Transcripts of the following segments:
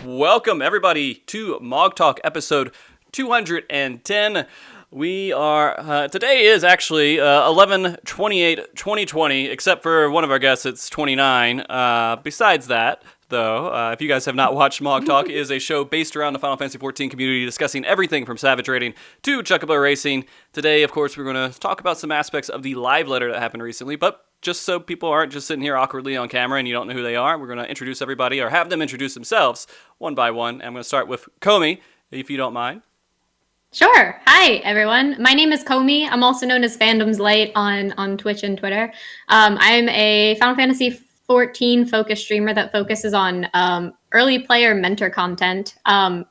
Welcome everybody to MogTalk episode 210. We are, today is actually 11/28/2020, except for one of our guests, it's 29. Besides that, though, if you guys have not watched MogTalk, it is a show based around the Final Fantasy XIV community discussing everything from Savage Raiding to Chocobo Racing. Today, of course, we're going to talk about some aspects of the live letter that happened recently, but just so people aren't just sitting here awkwardly on camera and you don't know who they are, we're going to introduce everybody or have them introduce themselves one by one. And I'm going to start with Komi, if you don't mind. Sure. Hi, everyone. My name is Komi. I'm also known as Fandom's Light on Twitch and Twitter. I'm a Final Fantasy XIV focused streamer that focuses on early player mentor content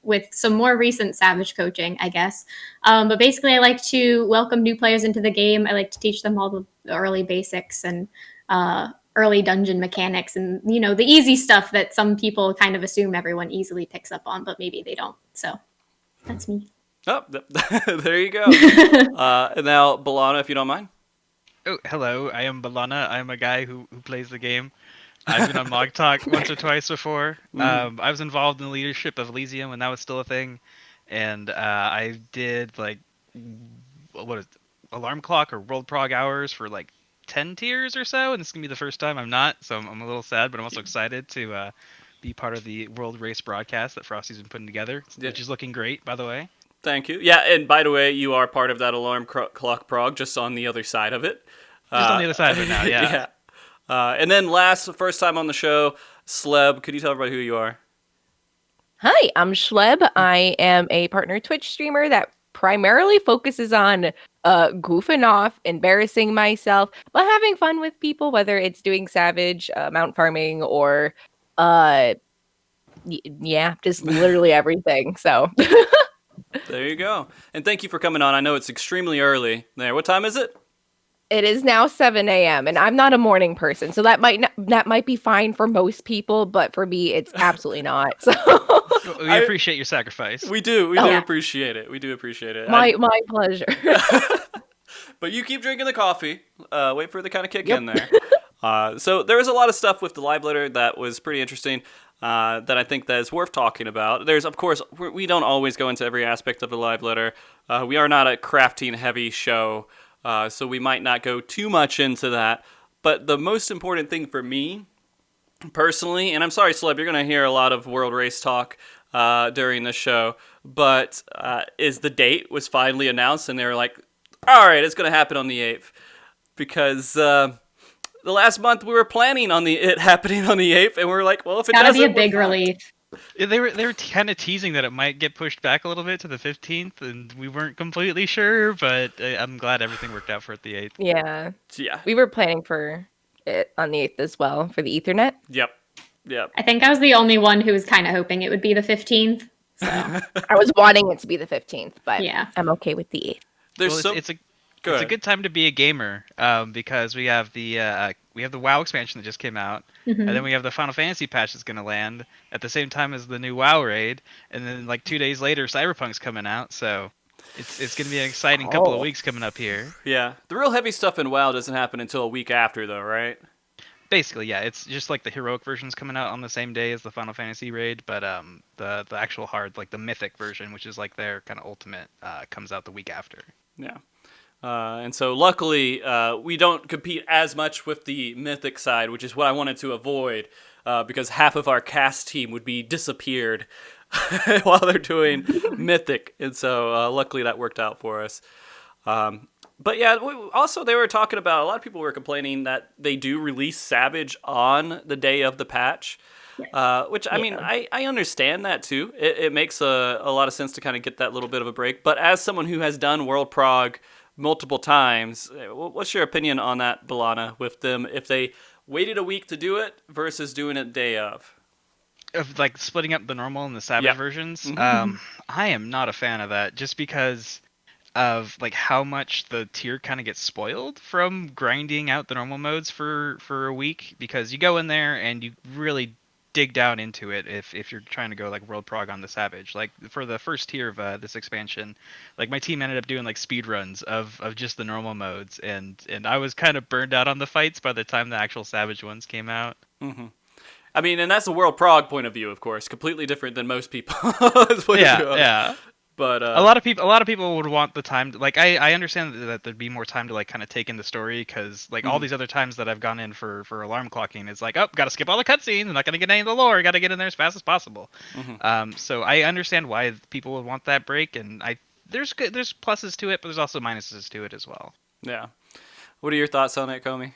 with some more recent Savage coaching, I guess. But basically, I like to welcome new players into the game. I like to teach them all the early basics and early dungeon mechanics and, you know, the easy stuff that some people kind of assume everyone easily picks up on, but maybe they don't. So that's me. Oh, there you go. And now, Balana, if you don't mind. Oh, hello. I am Balana. I am a guy who plays the game. I've been on MogTalk once or twice before. I was involved in the leadership of Elysium when that was still a thing. And I did, alarm clock or world prog hours for, 10 tiers or so. And this is going to be the first time I'm not. So I'm a little sad, but I'm also excited to be part of the World Race broadcast that Frosty's been putting together, which is looking great, by the way. Thank you. Yeah, and by the way, you are part of that alarm clock prog, just on the other side of it. Just on the other side of it now, yeah. Yeah. And then first time on the show, Shleb, could you tell everybody who you are? Hi, I'm Shleb. I am a partner Twitch streamer that primarily focuses on goofing off, embarrassing myself, but having fun with people, whether it's doing Savage, mount farming, or just literally everything. So There you go. And thank you for coming on. I know it's extremely early there. What time is it? it is now 7 a.m. and I'm not a morning person, so that might be fine for most people, but for me, it's absolutely not. So we appreciate your sacrifice. We do appreciate it. We do appreciate it. My pleasure. But you keep drinking the coffee. Wait for it to kind of kick in there. So there was a lot of stuff with the live letter that was pretty interesting. That I think that is worth talking about. There's, of course, we don't always go into every aspect of the live letter. We are not a crafting-heavy show, so we might not go too much into that. But the most important thing for me, personally, and I'm sorry, Shleb, you're going to hear a lot of World Race talk during the show, but is the date was finally announced, and they were like, all right, it's going to happen on the 8th. Because the last month we were planning on it happening on the 8th, and we were like, well, if it doesn't, gotta be a big relief. Yeah, they were kind of teasing that it might get pushed back a little bit to the 15th, and we weren't completely sure, but I'm glad everything worked out for the 8th. Yeah. Yeah. We were planning for it on the 8th as well for the Ethernet. Yep. I think I was the only one who was kind of hoping it would be the 15th. So I was wanting it to be the 15th, but yeah, I'm okay with the 8th. It's a good time to be a gamer because we have the WoW expansion that just came out, and then we have the Final Fantasy patch that's going to land at the same time as the new WoW raid, and then 2 days later Cyberpunk's coming out, so it's going to be an exciting couple of weeks coming up here. Yeah, the real heavy stuff in WoW doesn't happen until a week after, though, right? Basically, yeah, it's just the heroic version's coming out on the same day as the Final Fantasy raid, but the actual hard, the mythic version, which is their kind of ultimate, comes out the week after. Yeah. And so luckily, we don't compete as much with the Mythic side, which is what I wanted to avoid, because half of our cast team would be disappeared while they're doing Mythic. And so luckily that worked out for us. But yeah, also they were talking about, a lot of people were complaining that they do release Savage on the day of the patch. Which, I mean, I understand that too. It makes a lot of sense to kind of get that little bit of a break. But as someone who has done World Prog multiple times, what's your opinion on that, Balana, with them if they waited a week to do it versus doing it day of? Of splitting up the normal and the Savage versions? I am not a fan of that, just because of how much the tier kind of gets spoiled from grinding out the normal modes for a week, because you go in there and you really dig down into it if you're trying to go World Prog on the Savage. For the first tier of this expansion, my team ended up doing speed runs of just the normal modes, and I was kind of burned out on the fights by the time the actual Savage ones came out. I mean, and that's the World Prog point of view, of course, completely different than most people. Yeah. But a lot of people would want the time to, like, I understand that there'd be more time to like kind of take in the story, because like all these other times that I've gone in for alarm clocking, it's like, oh, gotta skip all the cutscenes, I'm not gonna get any of the lore, gotta get in there as fast as possible. So I understand why people would want that break, and there's pluses to it, but there's also minuses to it as well. Yeah. What are your thoughts on it, Komi?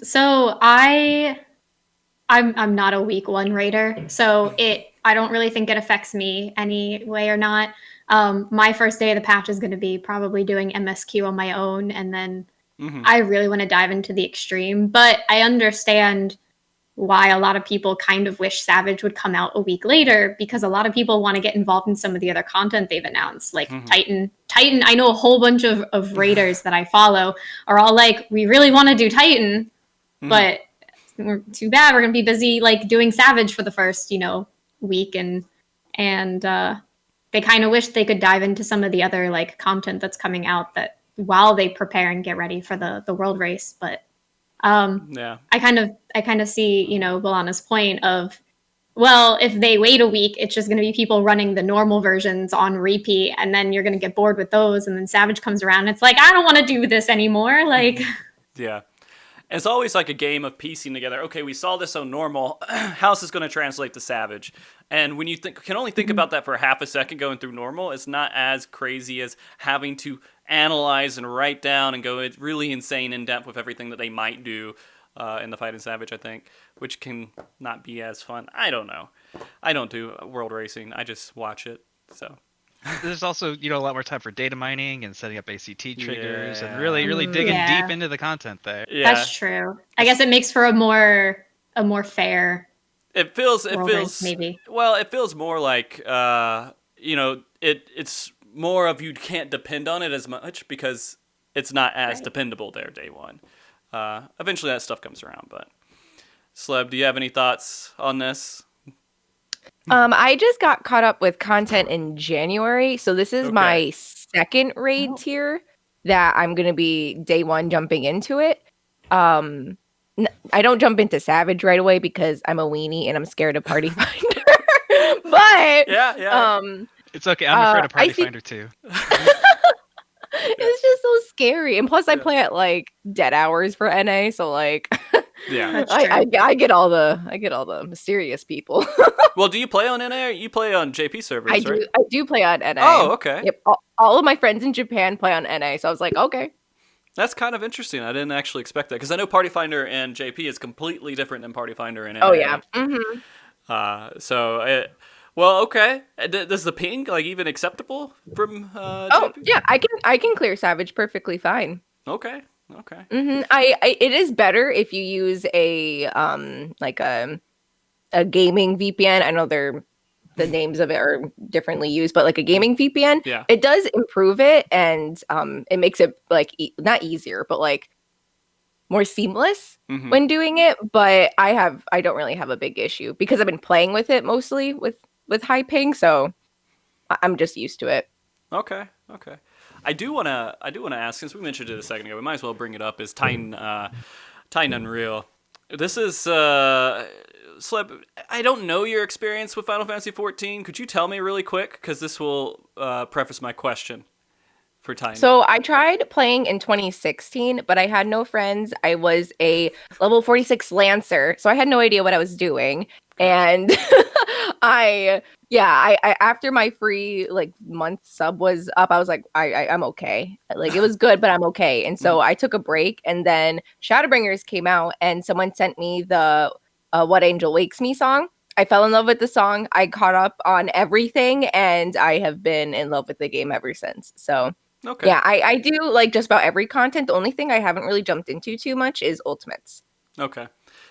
So I'm not a week one raider, so I don't really think it affects me any way or not. My first day of the patch is going to be probably doing MSQ on my own, and then I really want to dive into the extreme. But I understand why a lot of people kind of wish Savage would come out a week later, because a lot of people want to get involved in some of the other content they've announced, like Titan. I know a whole bunch of raiders that I follow are all like, we really want to do Titan, but we're too bad, we're gonna be busy like doing Savage for the first week, and they kind of wish they could dive into some of the other like content that's coming out that while they prepare and get ready for the world race. But I kind of see Balana's point of, well, if they wait a week, it's just going to be people running the normal versions on repeat, and then you're going to get bored with those, and then Savage comes around and it's like, I don't want to do this anymore, like. Yeah. It's always like a game of piecing together, okay, we saw this on normal, how's this going to translate to Savage? And when you can only think about that for half a second going through normal, it's not as crazy as having to analyze and write down and go really insane in depth with everything that they might do in the fight in Savage, I think, which can not be as fun. I don't know. I don't do world racing. I just watch it, so... There's also, a lot more time for data mining and setting up ACT triggers and really digging deep into the content there. Yeah. That's true. I guess it makes for a more fair. It feels maybe. Well, it feels more like it's more of, you can't depend on it as much because it's not as dependable there day one. Eventually that stuff comes around, but Shleb, do you have any thoughts on this? I just got caught up with content in January, so this is my second raid tier that I'm gonna be day one jumping into it. I don't jump into Savage right away because I'm a weenie and I'm scared of Party Finder. But it's okay. I'm afraid of Party Finder too. It's just so scary, and plus I play at like dead hours for NA, so like. Yeah, I get all the mysterious people. Well, do you play on NA or you play on JP servers? I do play on NA. Oh, okay. Yep, all of my friends in Japan play on NA, so I was like, okay. That's kind of interesting. I didn't actually expect that, because I know Party Finder and JP is completely different than Party Finder and NA. Oh yeah. Well, okay. Does the ping like even acceptable from? Oh JP? Yeah, I can clear Savage perfectly fine. Okay. It is better if you use a gaming VPN. I know the names of it are differently used, but like a gaming VPN, it does improve it, and it makes it like not easier, but like more seamless when doing it. But I don't really have a big issue because I've been playing with it mostly with high ping, so I'm just used to it. Okay. I do want to ask, since we mentioned it a second ago, we might as well bring it up, is Titan Unreal. This is Shleb, I don't know your experience with Final Fantasy XIV. Could you tell me really quick, because this will preface my question for Titan. So I tried playing in 2016, but I had no friends. I was a level 46 Lancer, so I had no idea what I was doing. And I after my free like month sub was up, I was like, I'm okay. Like it was good, but I'm okay. And so I took a break, and then Shadowbringers came out, and someone sent me the What Angel Wakes Me song. I fell in love with the song. I caught up on everything, and I have been in love with the game ever since. So yeah, I do like just about every content. The only thing I haven't really jumped into too much is Ultimates. Okay.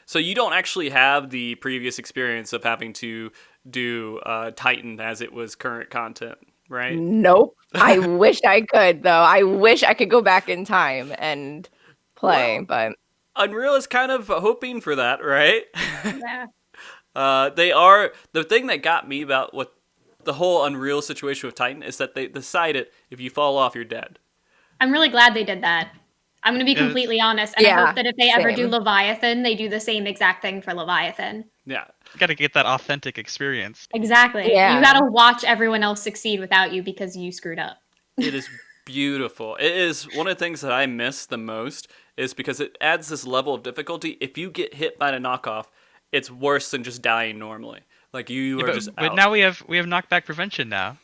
So you don't actually have the previous experience of having to do Titan as it was current content, right? Nope. I wish I could, though. I wish I could go back in time and play, but... Unreal is kind of hoping for that, right? Yeah. They are... The thing that got me about what the whole Unreal situation with Titan is that they decided if you fall off, you're dead. I'm really glad they did that. I'm going to be completely honest, and I hope that if they ever do same. Leviathan, they do the same exact thing for Leviathan. Yeah. You gotta get that authentic experience. Exactly. Yeah. You got to watch everyone else succeed without you because you screwed up. It is beautiful. It is one of the things that I miss the most is because it adds this level of difficulty. If you get hit by a knockoff, it's worse than just dying normally. Like you are just out. But now we have knockback prevention now.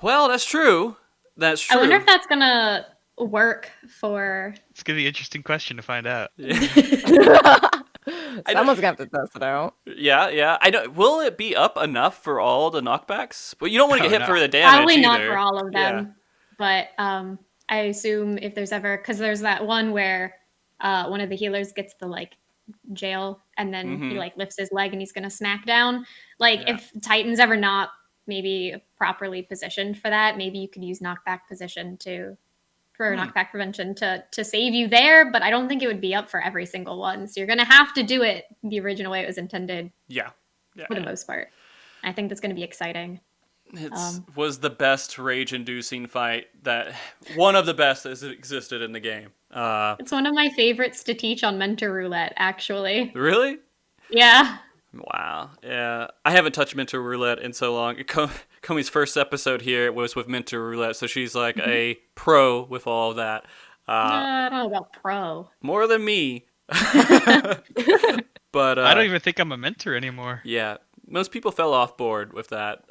Well, that's true. That's true. I wonder if that's going to work for... It's gonna be an interesting question to find out. Someone's gonna have to test it out. Yeah. I don't. Will it be up enough for all the knockbacks? But you don't want to get hit for the damage Probably not either. for all of them. Yeah. But I assume if there's ever... Because there's that one where one of the healers gets the, like, jail, and then he, like, lifts his leg and he's going to smack down. Like, if Titan's ever not maybe properly positioned for that, maybe you could use knockback position for knockback prevention to save you there, but I don't think it would be up for every single one. So you're going to have to do it the original way it was intended. Yeah. For the most part. I think that's going to be exciting. It was the best rage-inducing fight one of the best that has existed in the game. It's one of my favorites to teach on Mentor Roulette, actually. Really? Yeah. Wow. Yeah. I haven't touched Mentor Roulette in so long. Komi's first episode here was with Mentor Roulette, so she's like a pro with all of that. I don't know about pro. More than me. But I don't even think I'm a mentor anymore. Yeah. Most people fell off board with that.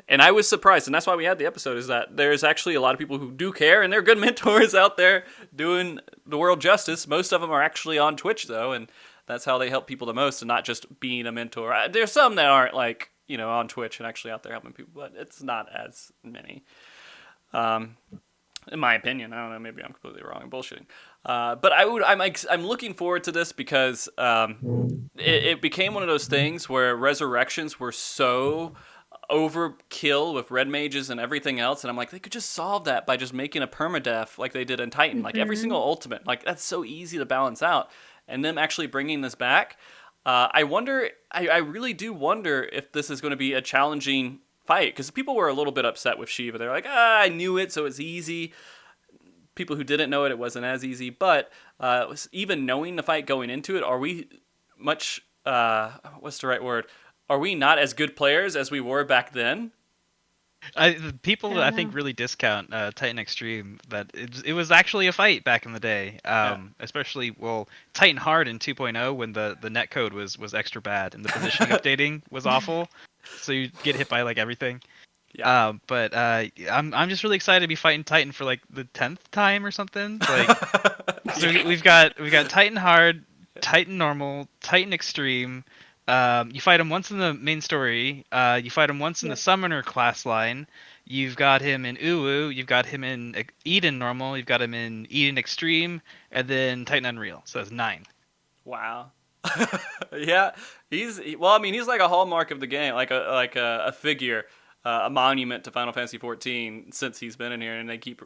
And I was surprised, and that's why we had the episode, is that there's actually a lot of people who do care, and they're good mentors out there doing the world justice. Most of them are actually on Twitch, though, and that's how they help people the most, and not just being a mentor. There's some that aren't, like, on Twitch and actually out there helping people, but it's not as many. In my opinion. I don't know, maybe I'm completely wrong and bullshitting. But I'm looking forward to this because it became one of those things where resurrections were so overkill with red mages and everything else, and I'm like, they could just solve that by just making a permadeath like they did in Titan. Like every single ultimate, like that's so easy to balance out. And them actually bringing this back, I really do wonder if this is going to be a challenging fight, because people were a little bit upset with Shiva. They're like, I knew it, so it's easy. People who didn't know it, it wasn't as easy. But even knowing the fight going into it, are we much, what's the right word? Are we not as good players as we were back then? People, I think, really discount Titan Extreme, that it was actually a fight back in the day. Especially, Titan Hard in 2.0 when the netcode was extra bad and the positioning updating was awful. So you get hit by like everything. Yeah. But I'm just really excited to be fighting Titan for like the 10th time or something. Like, so we've got Titan Hard, Titan Normal, Titan Extreme. You fight him once in the main story. You fight him once in the Summoner class line. You've got him in Uwu. You've got him in Eden Normal. You've got him in Eden Extreme, and then Titan Unreal. So that's 9. Wow. Yeah, he's like a hallmark of the game, like a figure, a monument to Final Fantasy 14 since he's been in here, and they keep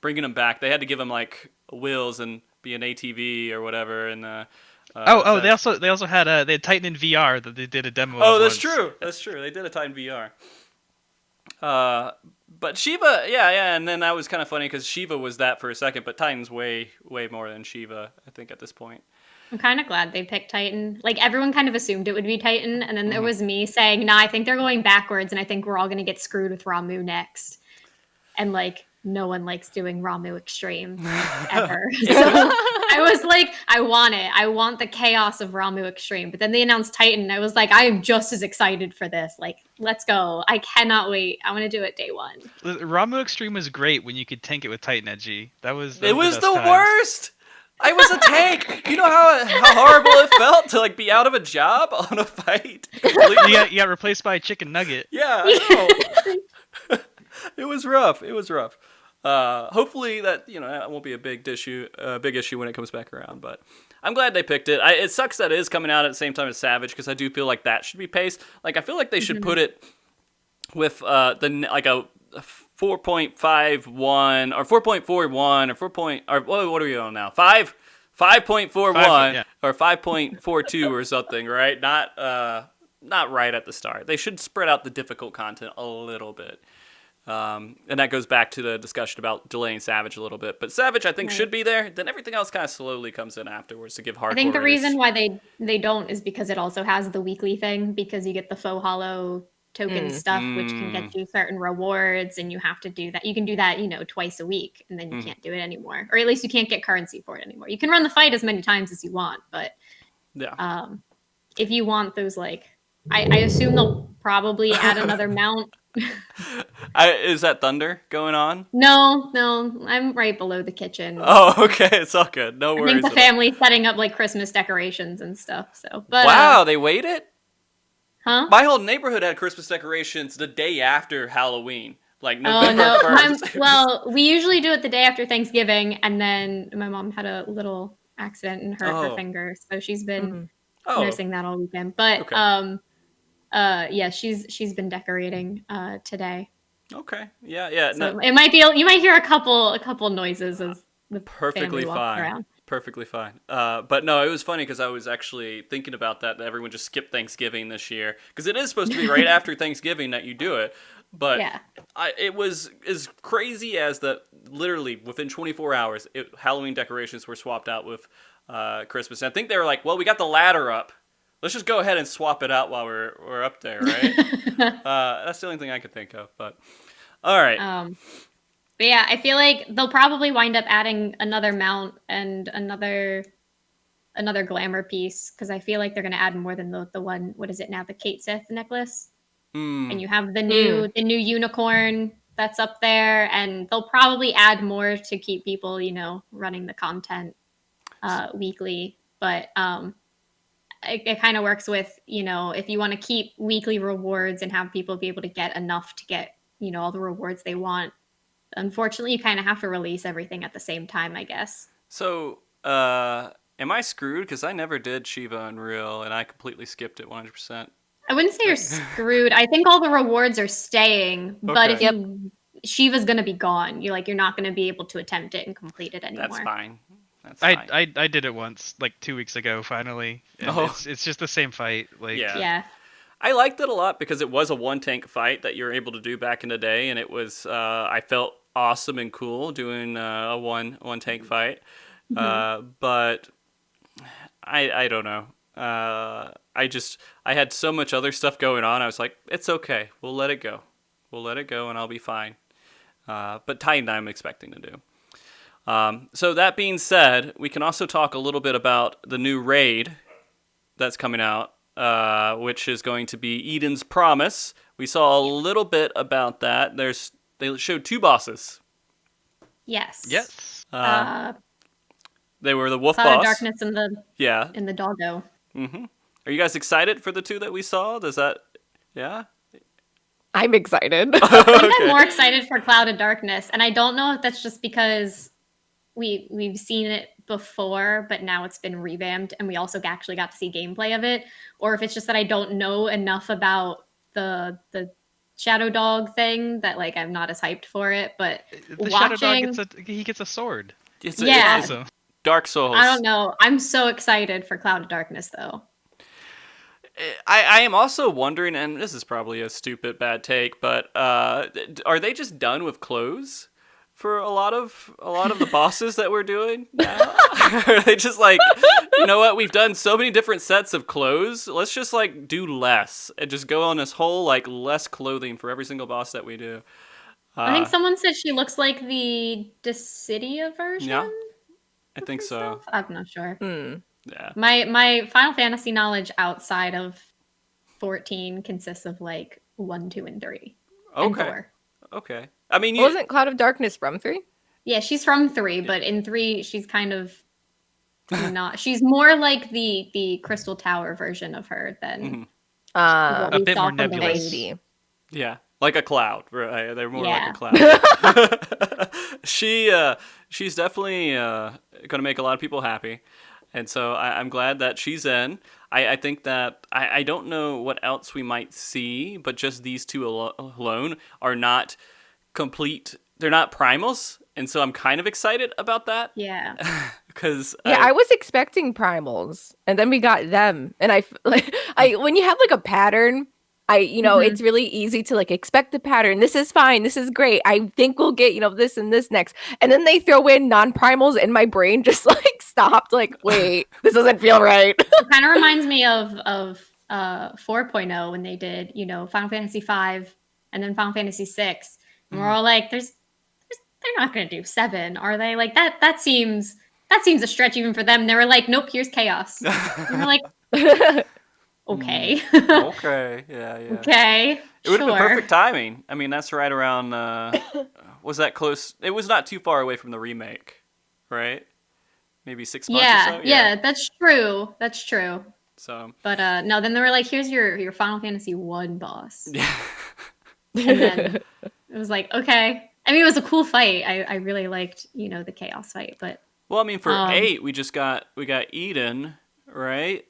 bringing him back. They had to give him like wheels and be an ATV or whatever, and they also had they had Titan in VR that they did a demo. Oh, that's true. That's true. They did a Titan VR. But Shiva, yeah, and then that was kind of funny because Shiva was that for a second, but Titan's way more than Shiva, I think, at this point. I'm kind of glad they picked Titan. Like, everyone kind of assumed it would be Titan, and then there was me saying, nah, I think they're going backwards, and I think we're all going to get screwed with Ramuh next. And, like, no one likes doing Ramuh Extreme, ever. So I was like, I want it. I want the chaos of Ramuh Extreme. But then they announced Titan, and I was like, I am just as excited for this. Like, let's go. I cannot wait. I want to do it day one. Ramuh Extreme was great when you could tank it with Titan Edgy. It was the worst! I was a tank. You know how horrible it felt to like be out of a job on a fight. You got replaced by a chicken nugget. Yeah, I know. It was rough. Hopefully that that won't be a big issue when it comes back around. But I'm glad they picked it. It sucks that it is coming out at the same time as Savage, because I do feel like that should be paced. Like I feel like they should put it with a 4.51 or 4.41 or what are we on now? 5.41 or 5.42 or something, right? Not right at the start. They should spread out the difficult content a little bit. And that goes back to the discussion about delaying Savage a little bit. But Savage, I think, should be there. Then everything else kind of slowly comes in afterwards to give hardcore. I think the reason why they don't is because it also has the weekly thing, because you get the faux hollow token stuff, which can get you certain rewards, and you have to do that. You can do that, twice a week, and then you can't do it anymore. Or at least you can't get currency for it anymore. You can run the fight as many times as you want, but if you want those, I assume they'll probably add another mount. Is that thunder going on? No, I'm right below the kitchen. Oh, okay, it's all good. No worries. I think the family's setting up Christmas decorations and stuff. So, but wow, they waited? Huh? My whole neighborhood had Christmas decorations the day after Halloween, November 1st. Well, we usually do it the day after Thanksgiving, and then my mom had a little accident and hurt her finger, so she's been nursing that all weekend. But yeah, she's been decorating today. Okay. Yeah. So it might be you might hear a couple noises as the perfectly family walks around. Perfectly fine. But no, it was funny because I was actually thinking about that everyone just skipped Thanksgiving this year, because it is supposed to be right after Thanksgiving that you do it. But it was as crazy as that. Literally within 24 hours, Halloween decorations were swapped out with Christmas. And I think they were like, well, we got the ladder up. Let's just go ahead and swap it out while we're up there, right? That's the only thing I could think of. But all right. But yeah, I feel like they'll probably wind up adding another mount and another glamour piece, because I feel like they're going to add more than the one. What is it now? The Kate Sith necklace, and you have the new unicorn that's up there, and they'll probably add more to keep people, running the content weekly. But it kind of works with, if you want to keep weekly rewards and have people be able to get enough to get, all the rewards they want. Unfortunately, you kind of have to release everything at the same time, I guess. So, am I screwed? Because I never did Shiva Unreal, and I completely skipped it 100%. I wouldn't say you're screwed. I think all the rewards are staying, but if Shiva's going to be gone, you're not going to be able to attempt it and complete it anymore. That's fine. I did it once, 2 weeks ago, finally. And it's just the same fight. Yeah. I liked it a lot because it was a one tank fight that you were able to do back in the day, and it was I felt awesome and cool doing a one tank fight. But I don't know. I had so much other stuff going on. I was like, it's okay. We'll let it go, and I'll be fine. But Titan, I'm expecting to do. So that being said, we can also talk a little bit about the new raid that's coming out, which is going to be Eden's Promise. We saw a little bit about that. They showed 2 bosses. Yes. They were the wolf Cloud boss. of Darkness and the doggo. Mm-hmm. Are you guys excited for the 2 that we saw? Yeah? I'm excited. I think I'm more excited for Cloud of Darkness, and I don't know if that's just because we've seen it before, but now it's been revamped, and we also actually got to see gameplay of it, or if it's just that I don't know enough about the Shadow Dog thing that I'm not as hyped for it. But the Shadow Dog gets a sword. It's awesome. Dark Souls. I don't know. I'm so excited for Cloud of Darkness, though. I am also wondering, and this is probably a stupid bad take, but are they just done with clothes for a lot of the bosses that we're doing now? Are they just you know what? We've done so many different sets of clothes. Let's just do less and just go on this whole less clothing for every single boss that we do. I think someone said she looks like the Dissidia version. Yeah, I think so. I'm not sure. Yeah. My Final Fantasy knowledge outside of 14 consists of 1, 2, and 3. Okay. And 4. Okay. I mean, wasn't Cloud of Darkness from 3? Yeah, she's from 3, but in 3 she's kind of not. She's more like the Crystal Tower version of her than what we a bit saw more from the nebulous. raid. Yeah, like a cloud. Right? They're more like a cloud. She's definitely going to make a lot of people happy. And so I'm glad that she's in. I think that I don't know what else we might see, but just these 2 alone are not complete. They're not primals. And so I'm kind of excited about that. Yeah. Because I was expecting primals, and then we got them. And I when you have a pattern It's really easy to like expect the pattern. This is fine. This is great. I think we'll get, this and this next. And then they throw in non-primals and my brain just like stopped. Like, wait, this doesn't feel right. It kind of reminds me of 4.0 when they did, Final Fantasy 5 and then Final Fantasy 6. And we're all like, they're not going to do 7, are they? Like that seems a stretch even for them. They were like, nope, here's chaos. And we're like, okay. Okay. Yeah. Okay. It would have been perfect timing. I mean, that's right around. Was that close? It was not too far away from the remake, right? Maybe 6 months or so. Yeah, that's true. That's true. So. But no, then they were like, here's your Final Fantasy 1 boss. Yeah. And then it was like, okay. I mean, it was a cool fight. I really liked, the chaos fight. But well, I mean, for 8, we got Eden, right?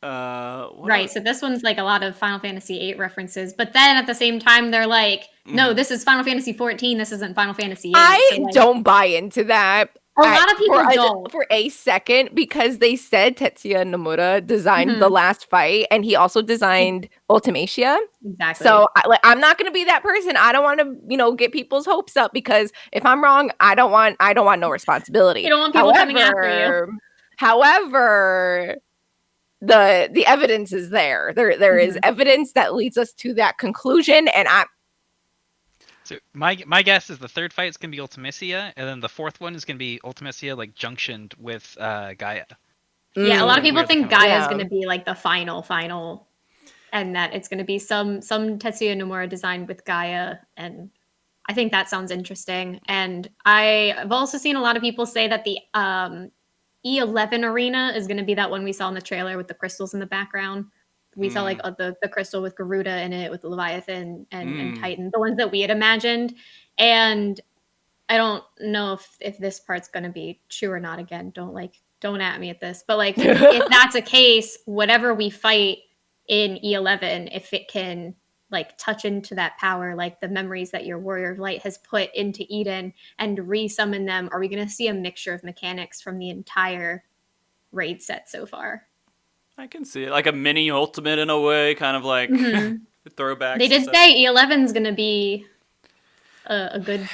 Right. So this one's like a lot of Final Fantasy 8 references, but then at the same time, they're like, no, this is Final Fantasy 14. This isn't Final Fantasy 8. I don't buy into that. A lot of people don't. For a second, because they said Tetsuya Nomura designed the last fight, and he also designed Ultimacia. Exactly. So I'm not going to be that person. I don't want to, get people's hopes up, because if I'm wrong, I don't want no responsibility. You don't want people coming after you. However, the evidence is there. There is evidence that leads us to that conclusion, and So my guess is the third fight is gonna be Ultimacia, and then the fourth one is gonna be Ultimacia like junctioned with Gaia. Yeah, a lot of people think Gaia is gonna be like the final, and that it's gonna be some Tetsuya Nomura designed with Gaia, and I think that sounds interesting. And I've also seen a lot of people say that the E11 arena is gonna be that one we saw in the trailer with the crystals in the background. We saw like the crystal with Garuda in it, with the Leviathan and Titan, the ones that we had imagined. And I don't know if this part's going to be true or not. Again, don't at me at this. But like, if that's a case, whatever we fight in E11, if it can like touch into that power, like the memories that your Warrior of Light has put into Eden and resummon them, are we going to see a mixture of mechanics from the entire raid set so far? I can see it, like a mini ultimate in a way, kind of like throwbacks. They did say E11 is going to be a good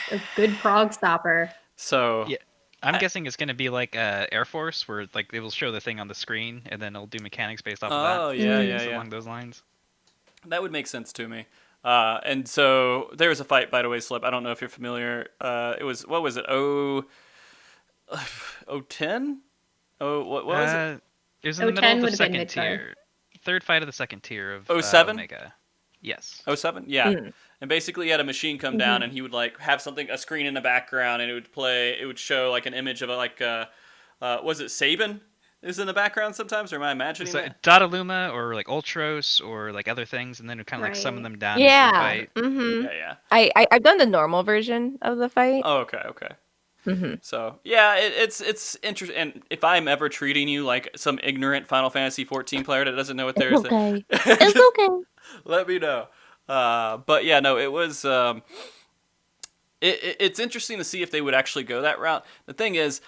prog stopper. So yeah, I'm guessing it's going to be like Air Force, where like they will show the thing on the screen, and then it'll do mechanics based off of that. Oh yeah. Along those lines. That would make sense to me. And so there was a fight, by the way, Shleb. I don't know if you're familiar. It was, what was it? 010? What was it? It was in the middle of the second tier. Third fight of the second tier of 07? Omega. Yes. 07? Yeah. And basically you had a machine come down and he would like have a screen in the background, and it would show like an image of was it Sabin is in the background sometimes, or am I imagining that? Dataluma or like Ultros or like other things, and then it kind of like summon them down. Yeah. Into the fight. Yeah. I've done the normal version of the fight. Oh, okay. So yeah, it's interesting. And if I'm ever treating you like some ignorant Final Fantasy 14 player that doesn't know what there is, okay. It's okay. Let me know. But yeah, no, it was. It's interesting to see if they would actually go that route. The thing is,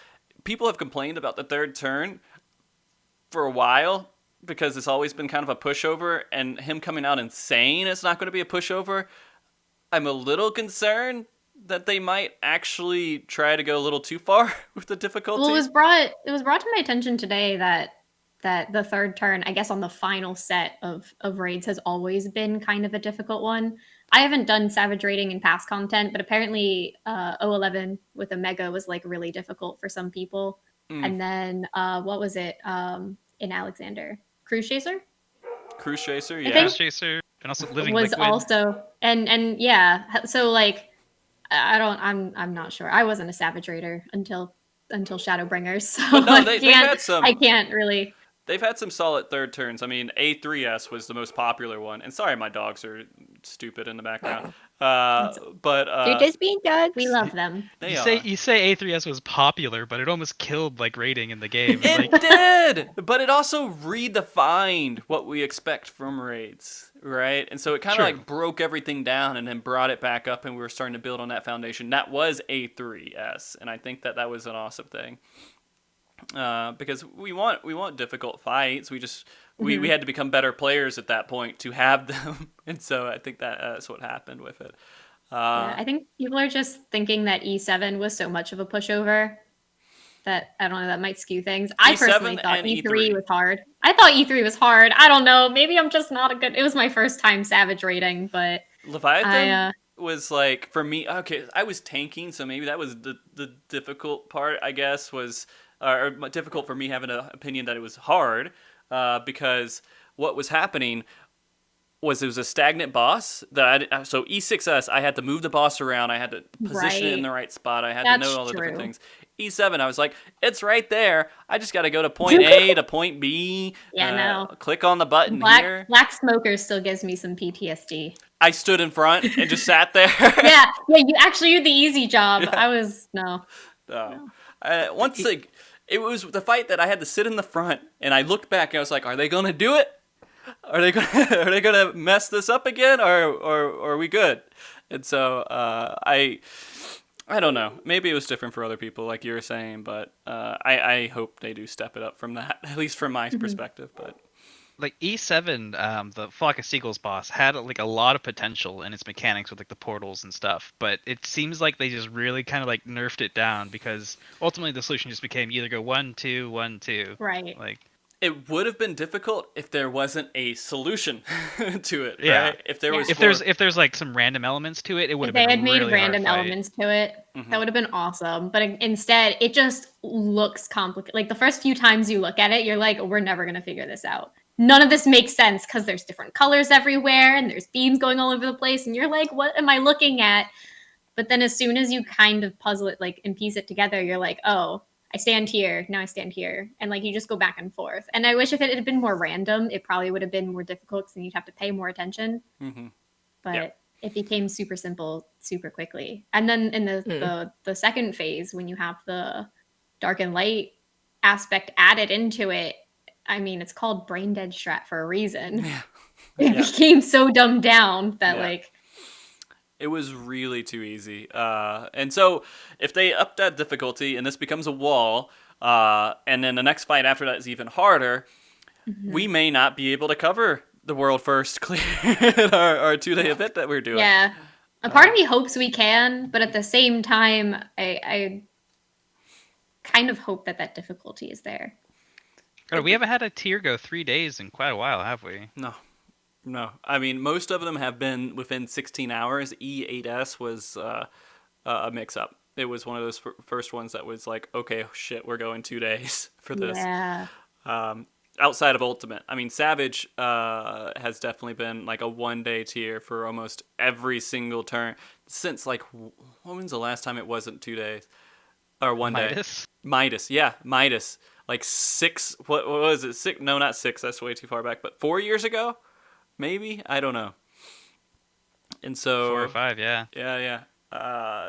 people have complained about the third turn for a while because it's always been kind of a pushover, and him coming out and saying it's not going to be a pushover, I'm a little concerned that they might actually try to go a little too far with the difficulty. Well, it was brought to my attention today that the third turn, I guess on the final set of raids, has always been kind of a difficult one. I haven't done Savage raiding in past content, but apparently 011 with Omega was like really difficult for some people. And then what was it in Alexander? Cruise Chaser, yeah. Cruise Chaser, and also Living was Liquid. Also and yeah. So like I'm not sure. I wasn't a Savage Raider until Shadowbringers. So but no, they've had some. I can't really. They've had some solid third turns. I mean, A3S was the most popular one. And sorry, my dogs are stupid in the background. But you're just being dogs. We love them. You say A3S was popular, but it almost killed like raiding in the game. It did, but it also redefined what we expect from raids, right? And so it kind of like broke everything down and then brought it back up, and we were starting to build on that foundation. That was A3S, and I think that was an awesome thing. because we want difficult fights. We had to become better players at that point to have them, and so I think that's what happened with it. Yeah, I think people are just thinking that E7 was so much of a pushover that, I don't know, that might skew things. I personally thought E3 was hard. I thought E3 was hard. I don't know. Maybe I'm just not a good... It was my first time Savage rating, but... Leviathan was like, for me, okay, I was tanking, so maybe that was the difficult part, I guess, was... or difficult for me having an opinion that it was hard, because what was happening was it was a stagnant boss that so E6S, I had to move the boss around, I had to position it in the right spot, I had to know all the different things. E7, I was like, it's right there. I just got to go to point A to point B. Click on the button here. Black Smoker still gives me some PTSD. I stood in front and just sat there. yeah, you actually did the easy job. Yeah. I was no. Once it was the fight that I had to sit in the front, and I looked back and I was like, are they gonna do it? Are they gonna mess this up again, or are we good? And so I don't know. Maybe it was different for other people, like you were saying, but I hope they do step it up from that, at least from my perspective. But like E7, the Flock of Seagulls boss had like a lot of potential in its mechanics with like the portals and stuff, but it seems like they just really kind of like nerfed it down, because ultimately the solution just became either go 1-2, 1-2. Right. Like, it would have been difficult if there wasn't a solution to it. Yeah. Right? If there was if there's like some random elements to it, it would have been. If they had really made random elements to it, that would have been awesome. But instead, it just looks complicated. Like the first few times you look at it, you're like, we're never gonna figure this out. None of this makes sense because there's different colors everywhere and there's beams going all over the place, and you're like, what am I looking at? But then as soon as you kind of puzzle it like and piece it together, you're like, oh, I stand here, now I stand here. And like you just go back and forth. And I wish if it had been more random, it probably would have been more difficult because then you'd have to pay more attention. But it became super simple super quickly. And then in the second phase, when you have the dark and light aspect added into it, I mean, it's called Brain Dead Strat for a reason. It became so dumbed down that like... It was really too easy. And so if they up that difficulty and this becomes a wall, and then the next fight after that is even harder, we may not be able to cover the world first clear our 2-day event that we're doing. Yeah. A part of me hopes we can, but at the same time, I kind of hope that difficulty is there. God, we haven't had a tier go 3 days in quite a while, have we? No. I mean, most of them have been within 16 hours. E8S was a mix-up. It was one of those first ones that was like, okay, shit, we're going 2 days for this. Yeah. Outside of Ultimate. I mean, Savage has definitely been like a 1-day tier for almost every single turn. Since like, when's the last time it wasn't 2 days? Or 1 day? Midas. Yeah, Midas. Like 6, what was it? 6? No, not 6. That's way too far back. But 4 years ago? Maybe? I don't know. And so 4 or 5, yeah. Yeah.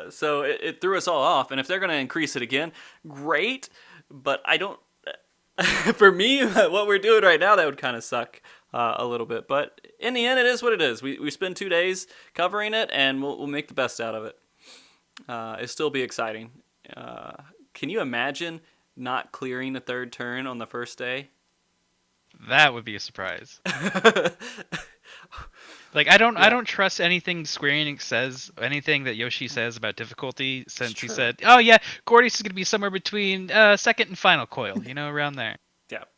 So it threw us all off. And if they're going to increase it again, great. But I don't... For me, what we're doing right now, that would kind of suck a little bit. But in the end, it is what it is. We spend 2 days covering it, and we'll make the best out of it. It'll still be exciting. Can you imagine not clearing the third turn on the first day? That would be a surprise. Like I don't trust anything Square Enix says, anything that Yoshi says about difficulty, since he said, "Oh yeah, Gordy's is going to be somewhere between second and final coil, around there." Yep.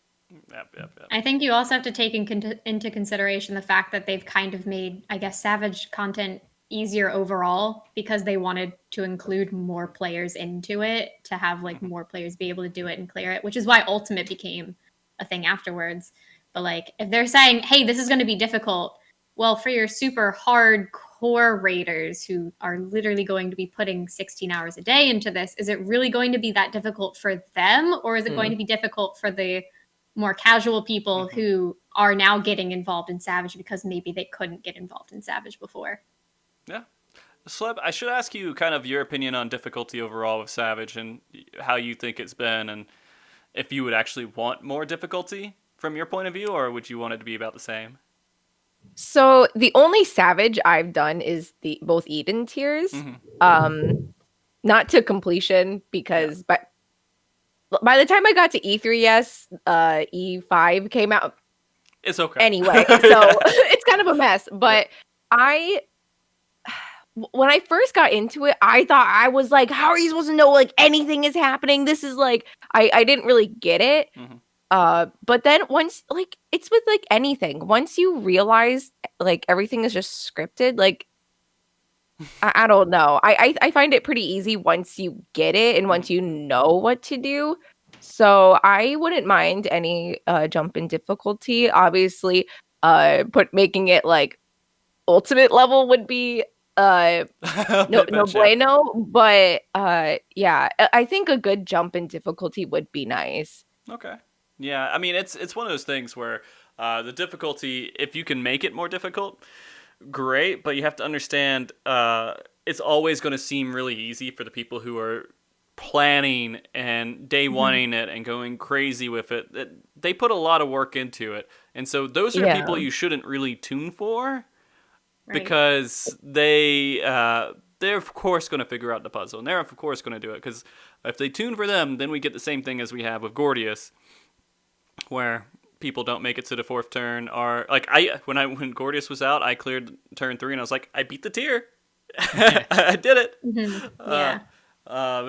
I think you also have to take into consideration the fact that they've kind of made, I guess, Savage content easier overall because they wanted to include more players into it to have like more players be able to do it and clear it, which is why Ultimate became a thing afterwards. But like if they're saying, hey, this is going to be difficult, well, for your super hardcore raiders who are literally going to be putting 16 hours a day into this, is it really going to be that difficult for them, or is it going to be difficult for the more casual people who are now getting involved in Savage because maybe they couldn't get involved in Savage before? Yeah. Shleb, I should ask you kind of your opinion on difficulty overall with Savage and how you think it's been, and if you would actually want more difficulty from your point of view, or would you want it to be about the same? So the only Savage I've done is both Eden tiers. Not to completion because but by the time I got to E3, E5 came out It's okay. anyway, so it's kind of a mess. But when I first got into it, I thought I was like, how are you supposed to know like anything is happening? This is like I didn't really get it. But then once like it's with like anything, once you realize like everything is just scripted, like I don't know. I find it pretty easy once you get it and once you know what to do. So I wouldn't mind any jump in difficulty. Obviously, making it like ultimate level would be no bueno, but yeah, I think a good jump in difficulty would be nice. Okay. Yeah, I mean it's one of those things where the difficulty, if you can make it more difficult, great, but you have to understand it's always going to seem really easy for the people who are planning and day oneing it and going crazy with it. They put a lot of work into it, and so those are people you shouldn't really tune for. Right. Because they're of course going to figure out the puzzle, and they're of course going to do it. Because if they tune for them, then we get the same thing as we have with Gordius, where people don't make it to the fourth turn. Or like when Gordius was out, I cleared turn 3, and I was like, I beat the tier, I did it. Yeah.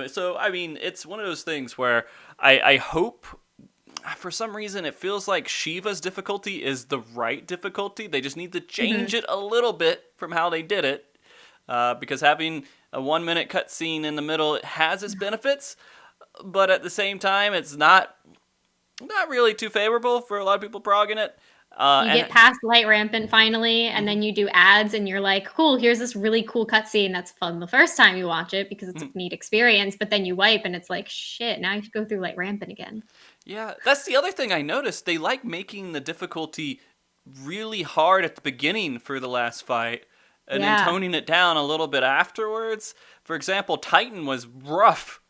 So I mean, it's one of those things where I hope. For some reason, it feels like Shiva's difficulty is the right difficulty. They just need to change it a little bit from how they did it. Because having a 1-minute cutscene in the middle, it has its benefits. But at the same time, it's not really too favorable for a lot of people progging it. You get past Light Rampant finally, and then you do ads, and you're like, cool, here's this really cool cutscene that's fun the first time you watch it because it's a neat experience, but then you wipe, and it's like, shit, now you have to go through Light Rampant again. Yeah, that's the other thing I noticed. They like making the difficulty really hard at the beginning for the last fight, and then toning it down a little bit afterwards. For example, Titan was rough.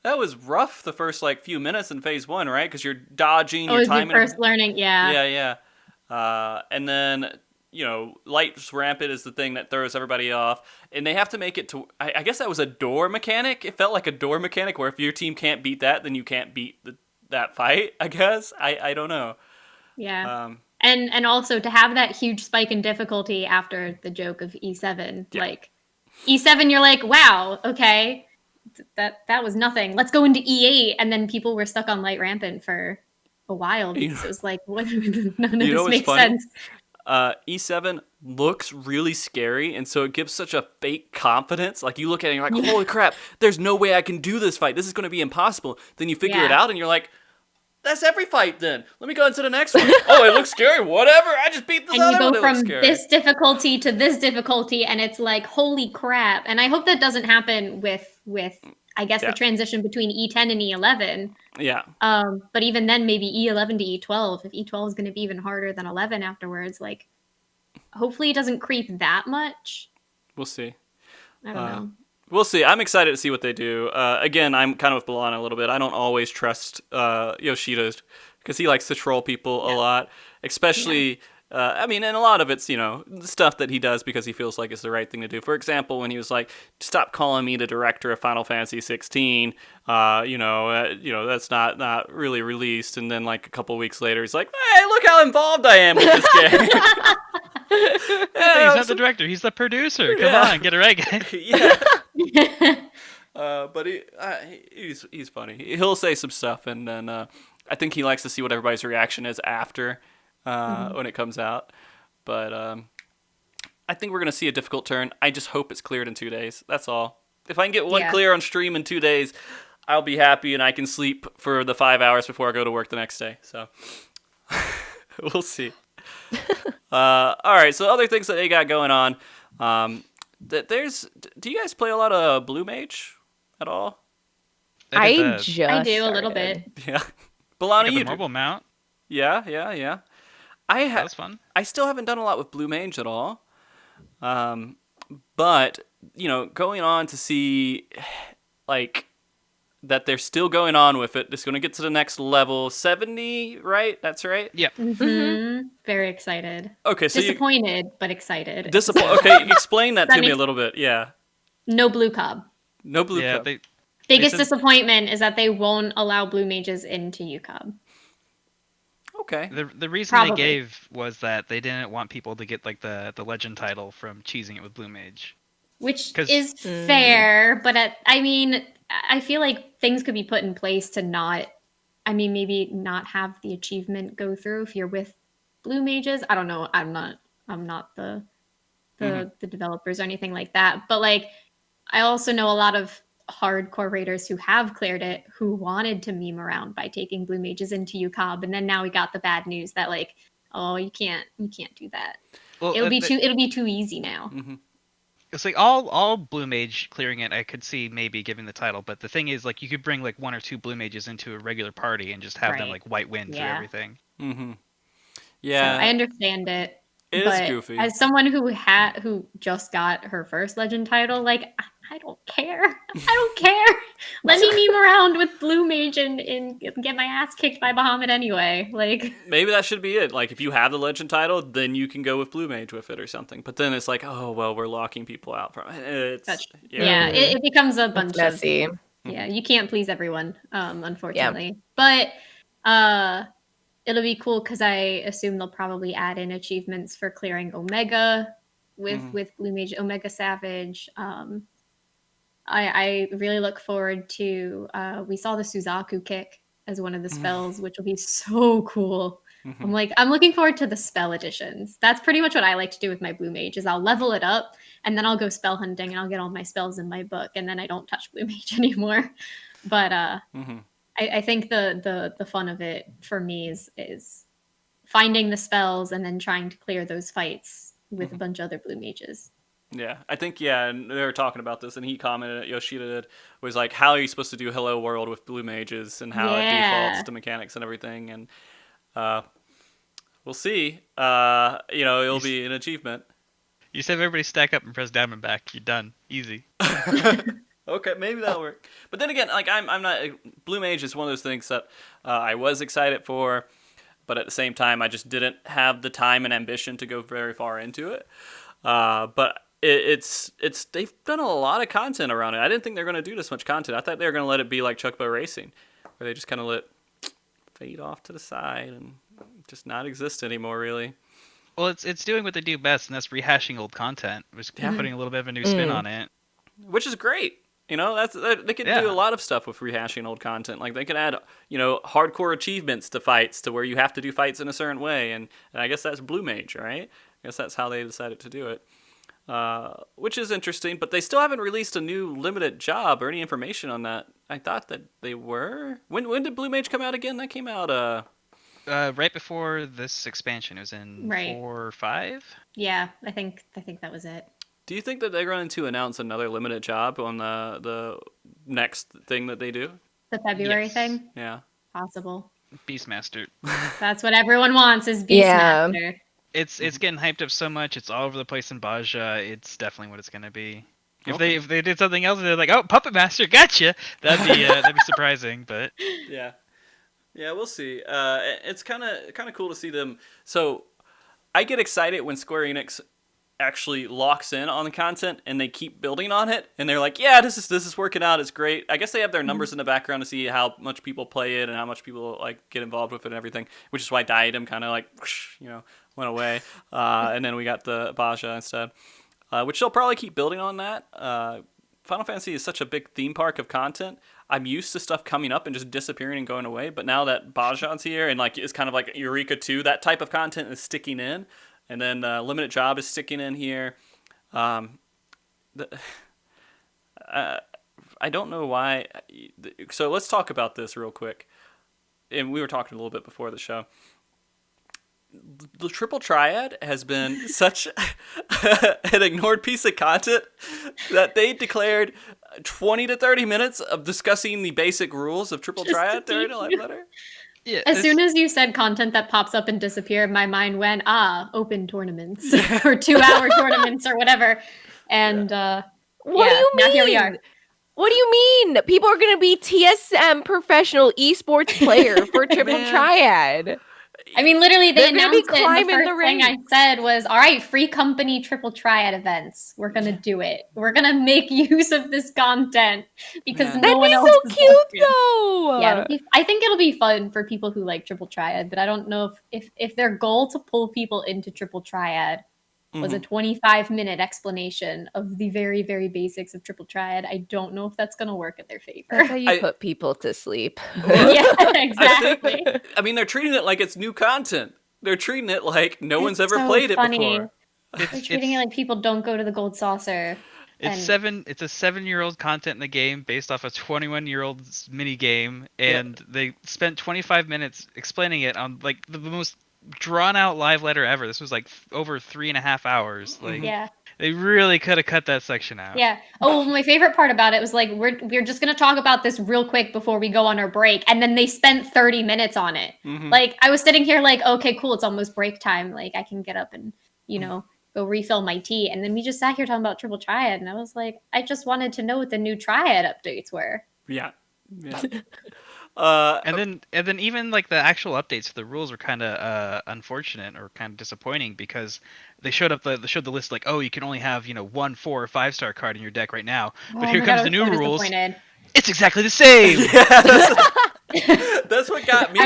That was rough the first like few minutes in phase 1, right? Because you're dodging, you're timing. Your first learning, Yeah. And then, Light Rampant is the thing that throws everybody off. And they have to make it to... I guess that was a door mechanic. It felt like a door mechanic where if your team can't beat that, then you can't beat that fight, I guess. I don't know. Yeah. And also to have that huge spike in difficulty after the joke of E7. Yeah. Like, E7, you're like, wow, okay. That was nothing. Let's go into E8. And then people were stuck on Light Rampant for a while because it was like, what? None of this makes sense. E7 looks really scary, and so it gives such a fake confidence. Like, you look at it and you're like, holy crap, there's no way I can do this fight. This is going to be impossible. Then you figure it out, and you're like, that's every fight then. Let me go into the next one. Oh, it looks scary. Whatever. I just beat this other one. And you go from this difficulty to this difficulty, and it's like, holy crap. And I hope that doesn't happen with I guess, the transition between E10 and E11. Yeah. But even then, maybe E11 to E12. If E12 is going to be even harder than 11 afterwards, like, hopefully it doesn't creep that much. We'll see. I don't know. We'll see. I'm excited to see what they do. Again, I'm kind of with Balana a little bit. I don't always trust Yoshida because he likes to troll people a lot, especially... I mean, and a lot of it's, stuff that he does because he feels like it's the right thing to do. For example, when he was like, stop calling me the director of Final Fantasy 16, that's not really released. And then like a couple weeks later, he's like, hey, look how involved I am with this game. He's not the director, he's the producer. Come on, get it right, guys. But he's funny. He'll say some stuff, and then I think he likes to see what everybody's reaction is after. When it comes out. But I think we're going to see a difficult turn. I just hope it's cleared in 2 days. That's all. If I can get one clear on stream in 2 days, I'll be happy and I can sleep for the 5 hours before I go to work the next day. So we'll see. All right, so other things that they got going on. Do you guys play a lot of Blue Mage at all? I do a little bit. Yeah. Balana, you mobile mount. Yeah. That was fun. I still haven't done a lot with Blue Mage at all. But, going on to see, like, that they're still going on with it. It's going to get to the next level. 70, right? That's right? Yep. Mm-hmm. Very excited. Okay, so disappointed, but excited. Okay, explain that to me a little bit. Yeah. No blue cob. No blue cob. Biggest disappointment is that they won't allow blue mages into UCOB. Okay. The reason they gave was that they didn't want people to get like the legend title from cheesing it with blue mage. Which is fair, but I feel like things could be put in place to not, maybe not have the achievement go through if you're with blue mages. I don't know. I'm not the developers or anything like that. But like, I also know a lot of hardcore raiders who have cleared it who wanted to meme around by taking blue mages into UCOB, and then now we got the bad news that like, oh, you can't do that. Well, it'll be too easy now. Mm-hmm. It's like all blue mage clearing it, I could see maybe giving the title, but the thing is, like, you could bring like 1 or 2 blue mages into a regular party and just have them like white win through everything. Mm-hmm. Yeah, so I understand it. It is goofy. As someone who just got her first legend title, like, I don't care. I don't care. Let me meme around with blue mage and get my ass kicked by Bahamut anyway. Like, maybe that should be it. Like, if you have the legend title, then you can go with blue mage with it or something. But then it's like, oh well, we're locking people out from it. It becomes a bunch messy. You can't please everyone, unfortunately. Yeah. But it'll be cool because I assume they'll probably add in achievements for clearing Omega with Blue Mage, Omega Savage. I really look forward to. We saw the Suzaku kick as one of the spells, which will be so cool. Mm-hmm. I'm looking forward to the spell additions. That's pretty much what I like to do with my Blue Mage. Is I'll level it up and then I'll go spell hunting and I'll get all my spells in my book and then I don't touch Blue Mage anymore. But I think the fun of it for me is finding the spells and then trying to clear those fights with a bunch of other blue mages. Yeah, I think, and they were talking about this, and he commented, Yoshida did, was like, how are you supposed to do Hello World with blue mages and how it defaults to mechanics and everything, and we'll see. It'll be an achievement. You said everybody stack up and press down and back. You're done. Easy. Okay, maybe that'll work. But then again, like I'm not. Blue Mage is one of those things that I was excited for, but at the same time, I just didn't have the time and ambition to go very far into it. But it's they've done a lot of content around it. I didn't think they were going to do this much content. I thought they were going to let it be like Chocobo Racing, where they just kind of let fade off to the side and just not exist anymore, really. Well, it's doing what they do best, and that's rehashing old content, just putting a little bit of a new spin on it, which is great. They can do a lot of stuff with rehashing old content. Like they can add, hardcore achievements to fights to where you have to do fights in a certain way, and I guess that's Blue Mage, right? I guess that's how they decided to do it, which is interesting. But they still haven't released a new limited job or any information on that. I thought that they were. When did Blue Mage come out again? That came out right before this expansion. It was in 4 or 5. Yeah, I think that was it. Do you think that they're going to announce another limited job on the next thing that they do? The February thing? Yeah. Possible. Beastmaster. That's what everyone wants is Beastmaster. Yeah. It's getting hyped up so much. It's all over the place in Baja. It's definitely what it's going to be. If they did something else and they're like, oh, Puppet Master, gotcha. That'd be surprising, but yeah, we'll see. It's kind of cool to see them. So I get excited when Square Enix actually locks in on the content and they keep building on it, and they're like, yeah, this is working out, it's great. I guess they have their numbers in the background to see how much people play it and how much people like get involved with it and everything, which is why Diadem kind of like went away, and then we got the Baja instead, which they'll probably keep building on that. Final Fantasy is such a big theme park of content. I'm used to stuff coming up and just disappearing and going away, but now that Baja's here and like it's kind of like Eureka 2, that type of content is sticking in. And then Limited Job is sticking in here. I don't know why. So let's talk about this real quick. And we were talking a little bit before the show. The Triple Triad has been such an ignored piece of content that they declared 20 to 30 minutes of discussing the basic rules of Triple Triad during a live letter. Yeah, as soon as you said content that pops up and disappear, my mind went, open tournaments or 2-hour tournaments or whatever. And what do you mean? Now here we are. What do you mean? People are going to be TSM professional esports player for Triple Triad. I mean, literally, they They're gonna be announced it, and the climbing the first thing I ranks. said was, all right, free company triple triad events. We're going to do it. We're going to make use of this content because Man. no That'd one be else so is cute, going to. though. Yeah, I think it'll be fun for people who like triple triad, but I don't know if their goal to pull people into triple triad was a 25-minute explanation of the very, very basics of triple triad. I don't know if that's going to work in their favor. That's how you put people to sleep. Yeah, exactly. I mean, they're treating it like it's new content. They're treating it like no one's ever so played funny. it before. They're treating it like people don't go to the gold saucer. It's a 7-year-old content in the game based off a 21-year-old's mini game, and they spent 25 minutes explaining it on like the most drawn out live letter ever. This was like over 3.5 hours. Like, Yeah. they really could have cut that section out. Yeah. Oh, my favorite part about it was like we're just gonna talk about this real quick before we go on our break, and then they spent 30 minutes on it. Like I was sitting here like, okay, cool, it's almost break time. Like I can get up and go refill my tea, and then we just sat here talking about triple triad, and I was like, I just wanted to know what the new triad updates were. Yeah. And then even like the actual updates for the rules were kind of unfortunate or kind of disappointing because they showed the list like, oh, you can only have 1, 4, or 5-star card in your deck right now, but here comes the new rules. It's exactly the same. That's what got me.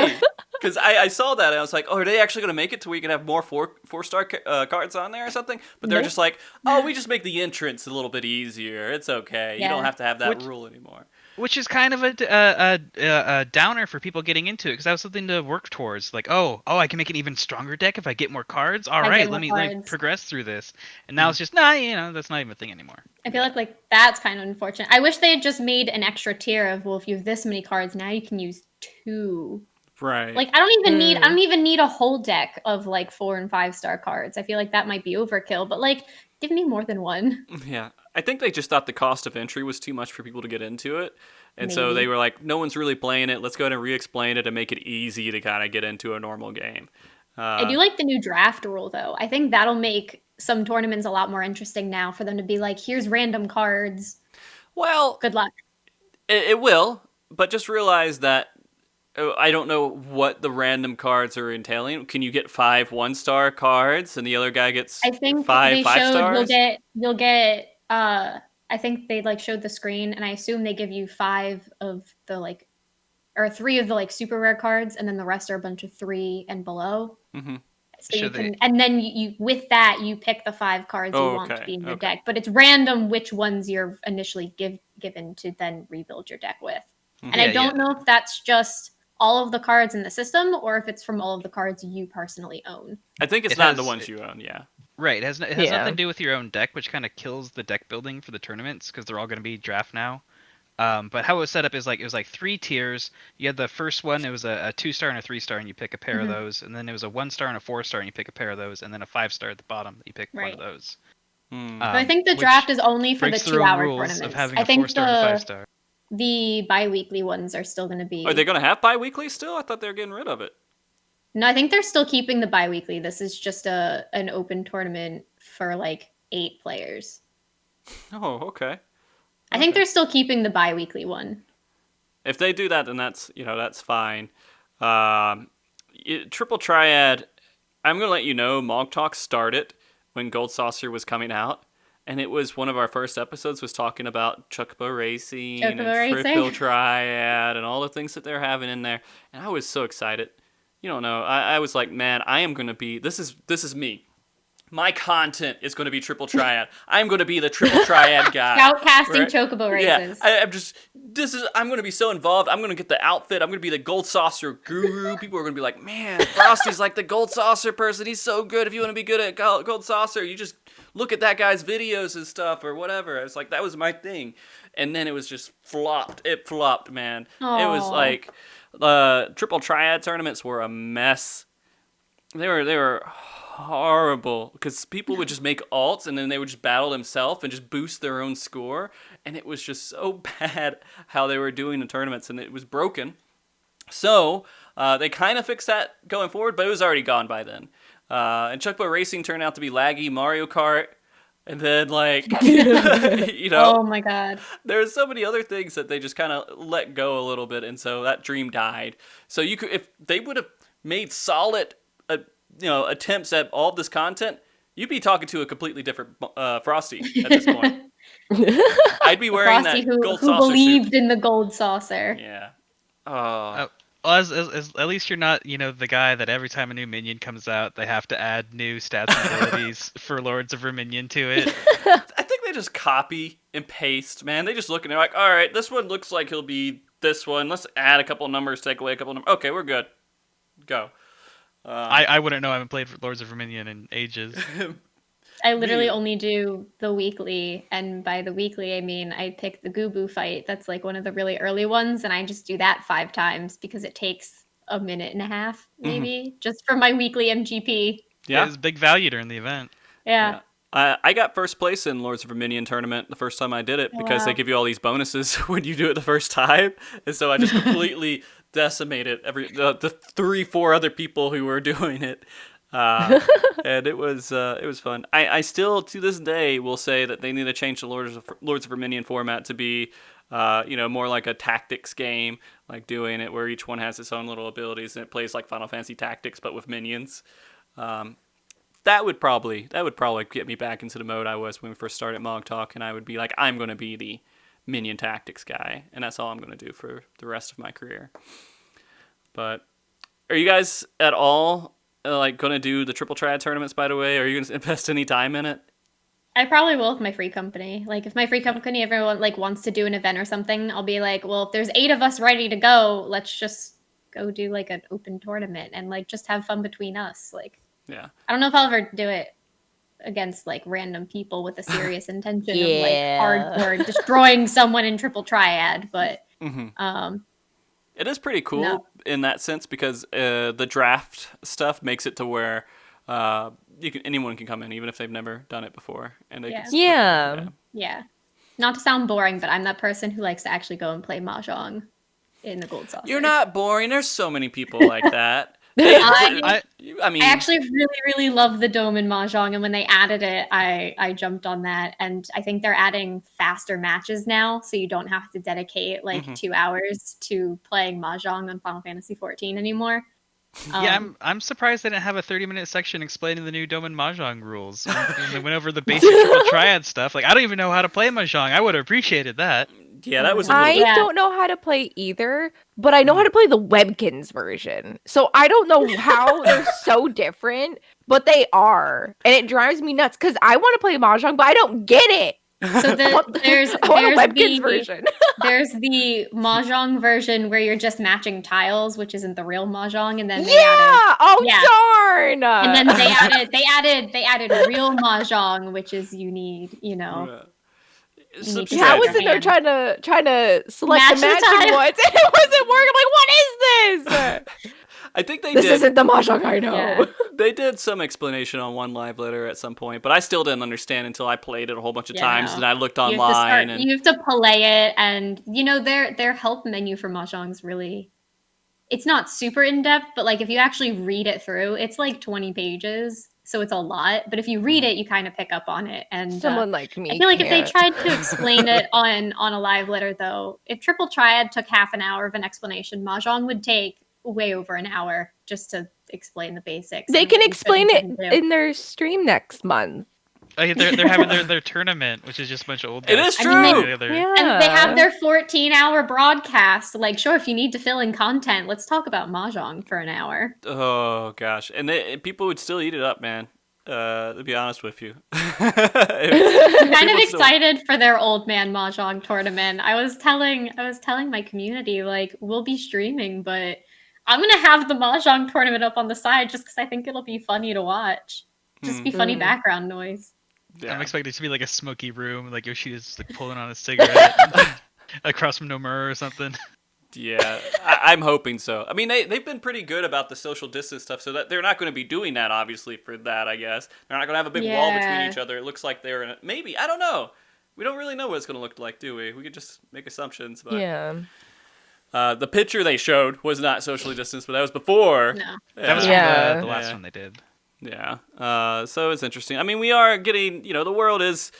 Because I saw that and I was like, oh, are they actually going to make it to where you can have more 4-star cards on there or something? But they're just like, oh, we just make the entrance a little bit easier. It's okay. You don't have to have that rule anymore. Which is kind of a downer for people getting into it, because that was something to work towards. Like, oh, I can make an even stronger deck if I get more cards. All right, let me progress through this. And now it's just, that's not even a thing anymore. I feel like that's kind of unfortunate. I wish they had just made an extra tier of, well, if you have this many cards, now you can use 2. Right. Like I don't even need a whole deck of like 4 and 5-star cards. I feel like that might be overkill, but like give me more than 1. Yeah. I think they just thought the cost of entry was too much for people to get into it. And so they were like, no one's really playing it. Let's go ahead and re-explain it and make it easy to kind of get into a normal game. I do like the new draft rule, though. I think that'll make some tournaments a lot more interesting now for them to be like, here's random cards. Well, good luck. It will, but just realize that I don't know what the random cards are entailing. Can you get 5 1-star cards and the other guy gets 5 5-stars? You'll get I think they like showed the screen, and I assume they give you 5 of the like, or 3 of the like super rare cards, and then the rest are a bunch of 3 and below. Mm-hmm. So you can, and then you with that you pick the 5 cards you want to be in your deck, but it's random which ones you're initially given to then rebuild your deck with. And I don't know if that's just all of the cards in the system or if it's from all of the cards you personally own. I think it's not the ones you own, yeah. Right, it has nothing to do with your own deck, which kind of kills the deck building for the tournaments because they're all going to be draft now. But how it was set up is like it was like 3 tiers. You had the first one, it was a 2-star and a 3-star, and you pick a pair of those. And then it was a 1-star and a 4-star, and you pick a pair of those. And then a 5-star at the bottom, you pick one of those. But I think the draft is only for the 2-hour tournaments. Of having I a think 4-star and a 5-star. The bi-weekly ones are still going to be... Are they going to have bi-weekly still? I thought they were getting rid of it. No, I think they're still keeping the bi-weekly. This is just an open tournament for like 8 players. Oh, okay. I think they're still keeping the bi-weekly one. If they do that, then that's fine. Triple Triad, I'm going to let you know, MogTalk started when Gold Saucer was coming out. And it was one of our first episodes was talking about Chocobo Racing and Triple Triad and all the things that they're having in there. And I was so excited. You don't know. I was like, man, I am going to be, this is me. My content is going to be Triple Triad. I'm going to be the Triple Triad guy. Shoutcasting Chocobo races. Yeah, I'm going to be so involved. I'm going to get the outfit. I'm going to be the Gold Saucer guru. People are going to be like, man, Frosty's like the Gold Saucer person. He's so good. If you want to be good at Gold Saucer, you just look at that guy's videos and stuff or whatever. It's like, that was my thing. And then it was just flopped. It flopped, man. Aww. It was like, Triple Triad tournaments were a mess. They were horrible because people would just make alts and then they would just battle themselves and just boost their own score, and it was just so bad how they were doing the tournaments, and it was broken. So they kind of fixed that going forward, but it was already gone by then. And Chocobo Racing turned out to be laggy Mario Kart, and then like oh my god, there's so many other things that they just kind of let go a little bit, and so that dream died. So you could, if they would have made solid, attempts at all of this content, you'd be talking to a completely different Frosty at this point. I'd be wearing Frosty that gold who saucer believed suit. in the gold saucer. Yeah. Well, as at least you're not, the guy that every time a new minion comes out, they have to add new stats and abilities for Lords of Verminion to it. I think they just copy and paste, man. They just look and they're like, all right, this one looks like he'll be this one. Let's add a couple numbers, take away a couple numbers. Okay, we're good. Go. I wouldn't know. I haven't played Lords of Verminion in ages. I literally only do the weekly, and by the weekly, I mean I pick the Gubu fight. That's like one of the really early ones, and I just do that 5 times because it takes a minute and a half, maybe, just for my weekly MGP. Yeah, it was big value during the event. Yeah. I got first place in Lords of Verminion tournament the first time I did it because they give you all these bonuses when you do it the first time, and so I just completely decimated the 3-4 other people who were doing it. And it was fun. I still to this day will say that they need to change the Lords of Verminion format to be more like a tactics game, like doing it where each one has its own little abilities and it plays like Final Fantasy Tactics but with minions. That would probably get me back into the mode I was when we first started MogTalk, and I would be like, I'm going to be the minion tactics guy, and that's all I'm going to do for the rest of my career. But are you guys at all going to do the triple triad tournaments, by the way? Are you going to invest any time in it? I probably will with my free company. Like, if my free company, everyone wants to do an event or something, I'll be like, well, if there's 8 of us ready to go, let's just go do an open tournament and just have fun between us. Yeah. I don't know if I'll ever do it against random people with a serious intention of hardcore destroying someone in triple triad, but it is pretty cool in that sense because the draft stuff makes it to where anyone can come in even if they've never done it before, and they yeah. Not to sound boring, but I'm that person who likes to actually go and play mahjong in the gold saucer. You're not boring. There's so many people like that. I mean, I actually really, really love the Dome in Mahjong, and when they added it, I jumped on that. And I think they're adding faster matches now, so you don't have to dedicate 2 hours to playing Mahjong on Final Fantasy 14 anymore. I'm surprised they didn't have a 30-minute section explaining the new Dome and Mahjong rules. And they went over the basic triple triad stuff. I don't even know how to play Mahjong. I would have appreciated that. Yeah, that was. I don't know how to play either, but I know how to play the Webkins version. So I don't know how they're so different, but they are, and it drives me nuts because I want to play Mahjong, but I don't get it. So there's Webkins version. There's the Mahjong version where you're just matching tiles, which isn't the real Mahjong, and then they darn! And then they added real Mahjong, which is you need. I was in there trying to select the matching ones, and it wasn't working. I'm like, what is this? I think this isn't the Mahjong I know. Yeah. They did some explanation on one live letter at some point, but I still didn't understand until I played it a whole bunch of times, and I looked online. You have to play it, and their help menu for Mahjong's really, it's not super in depth, but if you actually read it through, it's 20 pages. So it's a lot, but if you read it, you kind of pick up on it. And someone like me, I feel like if they tried to explain it on a live letter, though, if Triple Triad took half an hour of an explanation, Mahjong would take way over an hour just to explain the basics. They can explain it in their stream next month. They're having their tournament, which is just a bunch of old guys. It is true. And they have their 14-hour broadcast. Sure, if you need to fill in content, let's talk about Mahjong for an hour. Oh, gosh. And people would still eat it up, man, to be honest with you. I'm kind of excited for their old man Mahjong tournament. I was telling my community, we'll be streaming, but I'm going to have the Mahjong tournament up on the side just because I think it'll be funny to watch. Just be funny background noise. Yeah. I'm expecting it to be a smoky room, Yoshida's pulling on a cigarette across from Nomura or something. Yeah, I'm hoping so. I mean, they've been pretty good about the social distance stuff, so that they're not going to be doing that, obviously, for that, I guess. They're not going to have a big wall between each other. It looks like they're in a... Maybe, I don't know. We don't really know what it's going to look like, do we? We could just make assumptions, but... Yeah. The picture they showed was not socially distanced, but that was before. No. That was from the last one they did. Yeah. So it's interesting. I mean, we are getting, the world is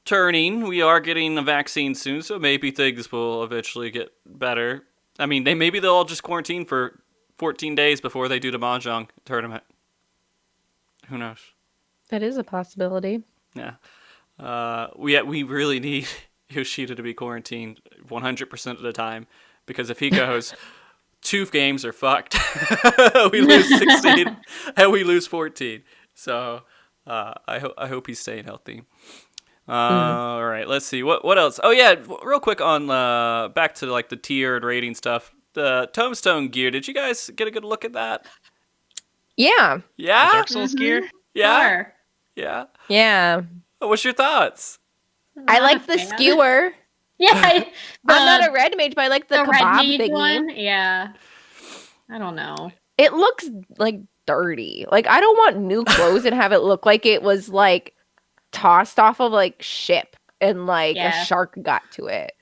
turning. We are getting a vaccine soon, so maybe things will eventually get better. I mean, maybe they'll all just quarantine for 14 days before they do the Mahjong tournament. Who knows? That is a possibility. Yeah. We really need Yoshida to be quarantined 100% of the time, because if he goes, 2 games are fucked. We lose 16 and we lose 14. So I hope he's staying healthy. All right, let's see what else. Oh yeah, real quick on back to like the tiered rating stuff. The Tombstone gear. Did you guys get a good look at that? Yeah. Yeah. Dark Souls gear. Yeah. Sure. Yeah. Yeah. What's your thoughts? I Not like a the fan. skewer. Yeah. I'm not a red mage, but I like the red kebab mage thingy. one. Yeah. I don't know. It looks like dirty. Like, I don't want new clothes and have it look like it was like tossed off of like ship and like a shark got to it.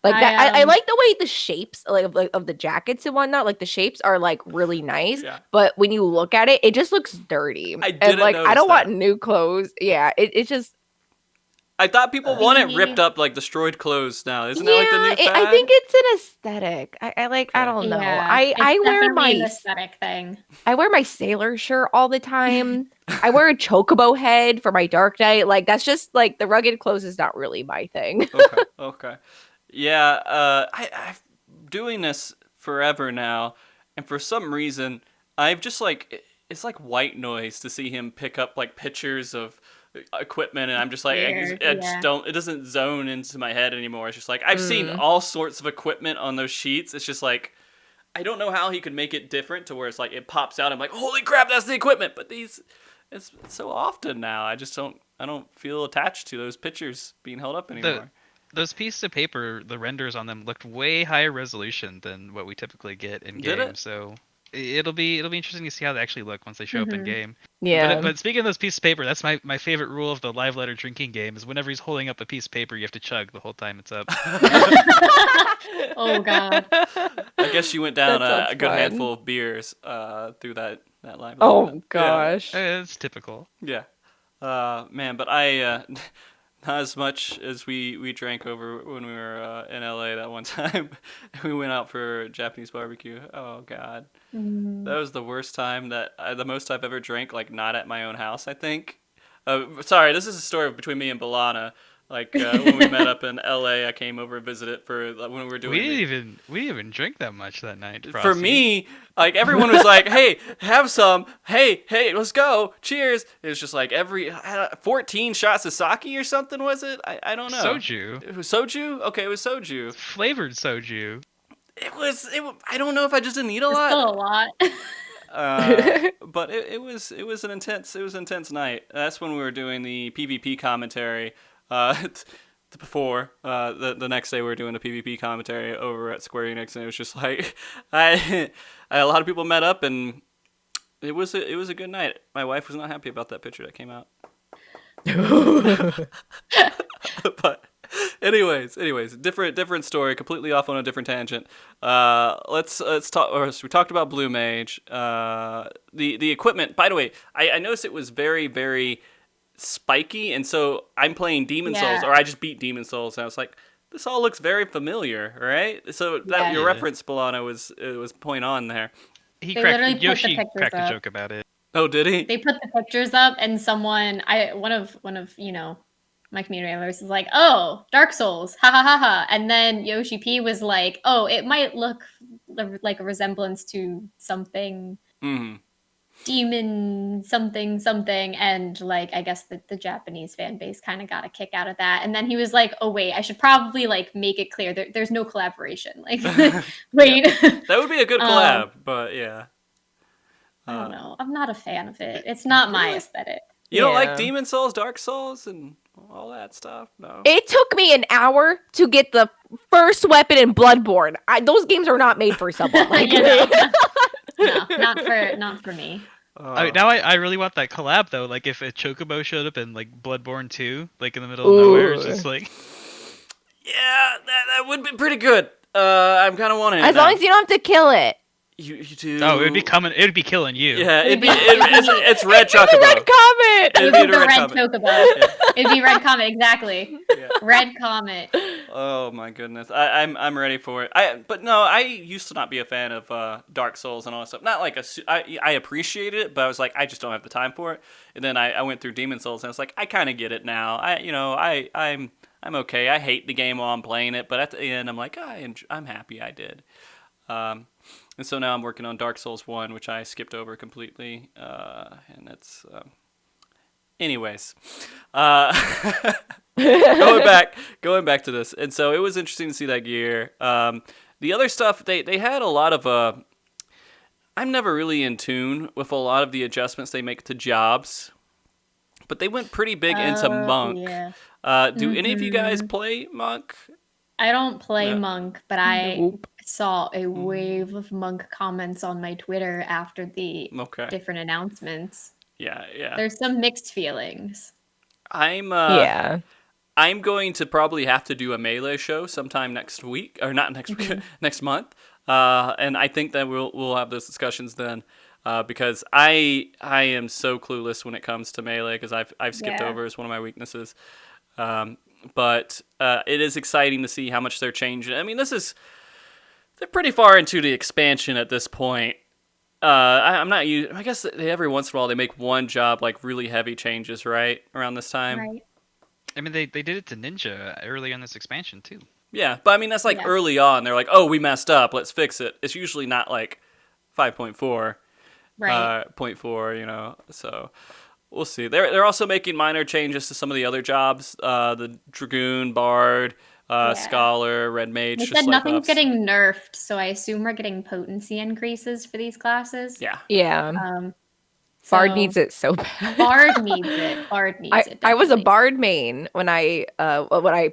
Like I like the way the shapes of the jackets and whatnot, like the shapes are like really nice. Yeah. But when you look at it, it just looks dirty. I didn't like I notice don't want that. new clothes. Yeah, it's just I thought people want it ripped up, like destroyed clothes now. Isn't that like the new fad? I think it's an aesthetic. I like. I don't know. Yeah, I it's wear definitely an my aesthetic thing. I wear my sailor shirt all the time. I wear a chocobo head for my Dark Knight. Like, that's just like the rugged clothes is not really my thing. Okay. Yeah, I've doing this forever now, and for some reason, I've just like it's like white noise to see him pick up like pictures of equipment, and I'm just like Weird, I just don't. It doesn't zone into my head anymore. It's just like I've seen all sorts of equipment on those sheets. It's just like I don't know how he could make it different to where it's like it pops out. I'm like, holy crap, that's the equipment. But it's so often now. I don't feel attached to those pictures being held up anymore. Those pieces of paper, the renders on them looked way higher resolution than what we typically get in game. So it'll be interesting to see how they actually look once they show up in game. Yeah. But speaking of those pieces of paper, that's my favorite rule of the live letter drinking game is whenever he's holding up a piece of paper, you have to chug the whole time it's up. Oh god. I guess you went down That a sounds good fun. handful of beers through that live. Oh gosh. It's typical. Yeah. Man, but I not as much as we drank over when we were in LA that one time. We went out for Japanese barbecue. Oh god. That was the worst time the most I've ever drank, like not at my own house, I think. Sorry, this is a story between me and Balana. Like when we met up in LA, I came over and visited for when we were doing. We didn't even drink that much that night. For Frosty. me, like everyone was like, "Hey, have some. Hey, let's go. Cheers." It was just like 14 shots of sake or something. Was it? I don't know. Soju. It was soju. Okay, it was soju. Flavored soju. It was. I don't know if I just didn't eat a It's lot. still a lot. But it was an intense night. That's when we were doing the PvP commentary. Before the next day we were doing a PvP commentary over at Square Enix, and it was just like a lot of people met up, and it was a good night. My wife was not happy about that picture that came out. But anyways, different story, completely off on a different tangent. Let's talk. Or we talked about Blue Mage. The equipment. By the way, I noticed it was very, very spiky, and so I'm playing Demon Souls, or I just beat Demon Souls, and I was like, this all looks very familiar, right? So that your reference, Balana, was point on there. Yoshi cracked a joke about it. Oh, did he? They put the pictures up, and one of my community members is like, "Oh, Dark Souls, ha ha ha ha," and then Yoshi P was like, "Oh, it might look like a resemblance to something." Demon something, and like I guess the Japanese fan base kind of got a kick out of that, and then he was like, oh wait, I should probably like make it clear there's no collaboration, like wait. That would be a good collab, but yeah, I don't know, I'm not a fan of it. It's not my aesthetic. You don't like Demon Souls, Dark Souls, and all that stuff? No. It took me an hour to get the first weapon in Bloodborne. Those games are not made for someone like me. No, not for me. Now I really want that collab though. Like if a Chocobo showed up in like Bloodborne 2, like in the middle of nowhere, it's just like, yeah, that would be pretty good. I'm kind of wanting it as now. long as you don't have to kill it. You do. Oh, it would be killing you. Yeah, it's red chocobo. Red Comet. It'd be the red red comet. chocobo. Yeah. It'd be red comet, exactly. Yeah. Red comet. Oh my goodness, I'm ready for it. But no, I used to not be a fan of Dark Souls and all that stuff. Not like I appreciated it, but I was like, I just don't have the time for it. And then I went through Demon Souls, and I was like, I kind of get it now. I'm okay. I hate the game while I'm playing it, but at the end, I'm like, I'm happy I did. And so now I'm working on Dark Souls 1, which I skipped over completely. And it's... Anyways. Going back to this. And so it was interesting to see that gear. The other stuff, they had a lot of... I'm never really in tune with a lot of the adjustments they make to jobs. But they went pretty big into Monk. Yeah. Do any of you guys play Monk? I don't play Monk, but I Nope. saw a wave of Monk comments on my Twitter after the Okay. different announcements. Yeah. There's some mixed feelings. I'm going to probably have to do a Melee show sometime next week, or not next week, next month. And I think that we'll have those discussions then, because I am so clueless when it comes to Melee, because I've skipped over as one of my weaknesses. But it is exciting to see how much they're changing. I mean, they're pretty far into the expansion at this point. I guess every once in a while they make one job like really heavy changes, right? Around this time. Right. I mean, they did it to Ninja early on this expansion too. Yeah, but I mean that's like early on. They're like, oh, we messed up. Let's fix it. It's usually not like 5.4, Right. 0.4. So we'll see. They're also making minor changes to some of the other jobs. The Dragoon, Bard, Scholar, Red Mage. They just said like nothing's ups. getting nerfed, so I assume we're getting potency increases for these classes. Yeah. Yeah. Bard needs it so bad. Bard needs it. Bard needs it. I was a definitely. Bard main when I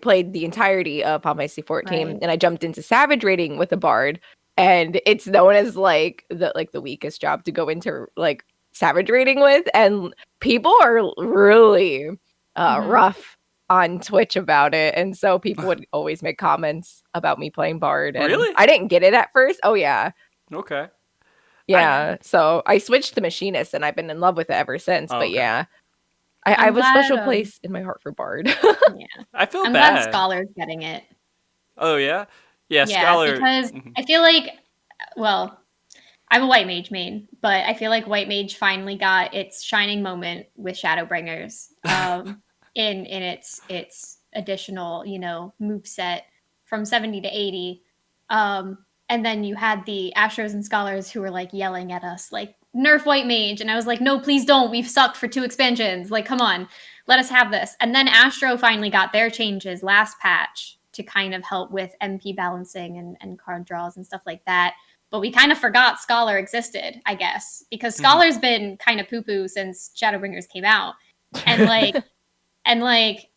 played the entirety of Final Fantasy 14, Right. and I jumped into Savage raiding with a Bard, and it's known as like the weakest job to go into like Savage raiding with, and people are really rough on Twitch about it, and so people would always make comments about me playing Bard. And Really? I didn't get it at first. Oh yeah. Okay. Yeah, so I switched to Machinist, and I've been in love with it ever since. Oh, but okay. yeah, I have a special place in my heart for Bard. Yeah. I feel I'm bad. glad Scholar's getting it. Oh yeah. Yeah. Scholar. Because I feel like, well, I'm a White Mage main, but I feel like White Mage finally got its shining moment with Shadowbringers in its additional, moveset from 70 to 80. And then you had the Astros and Scholars who were like yelling at us, like, nerf White Mage. And I was like, no, please don't. We've sucked for 2 expansions. Like, come on, let us have this. And then Astro finally got their changes last patch to kind of help with MP balancing and card draws and stuff like that. But we kind of forgot Scholar existed, I guess, because Scholar's been kind of poo-poo since Shadowbringers came out. And like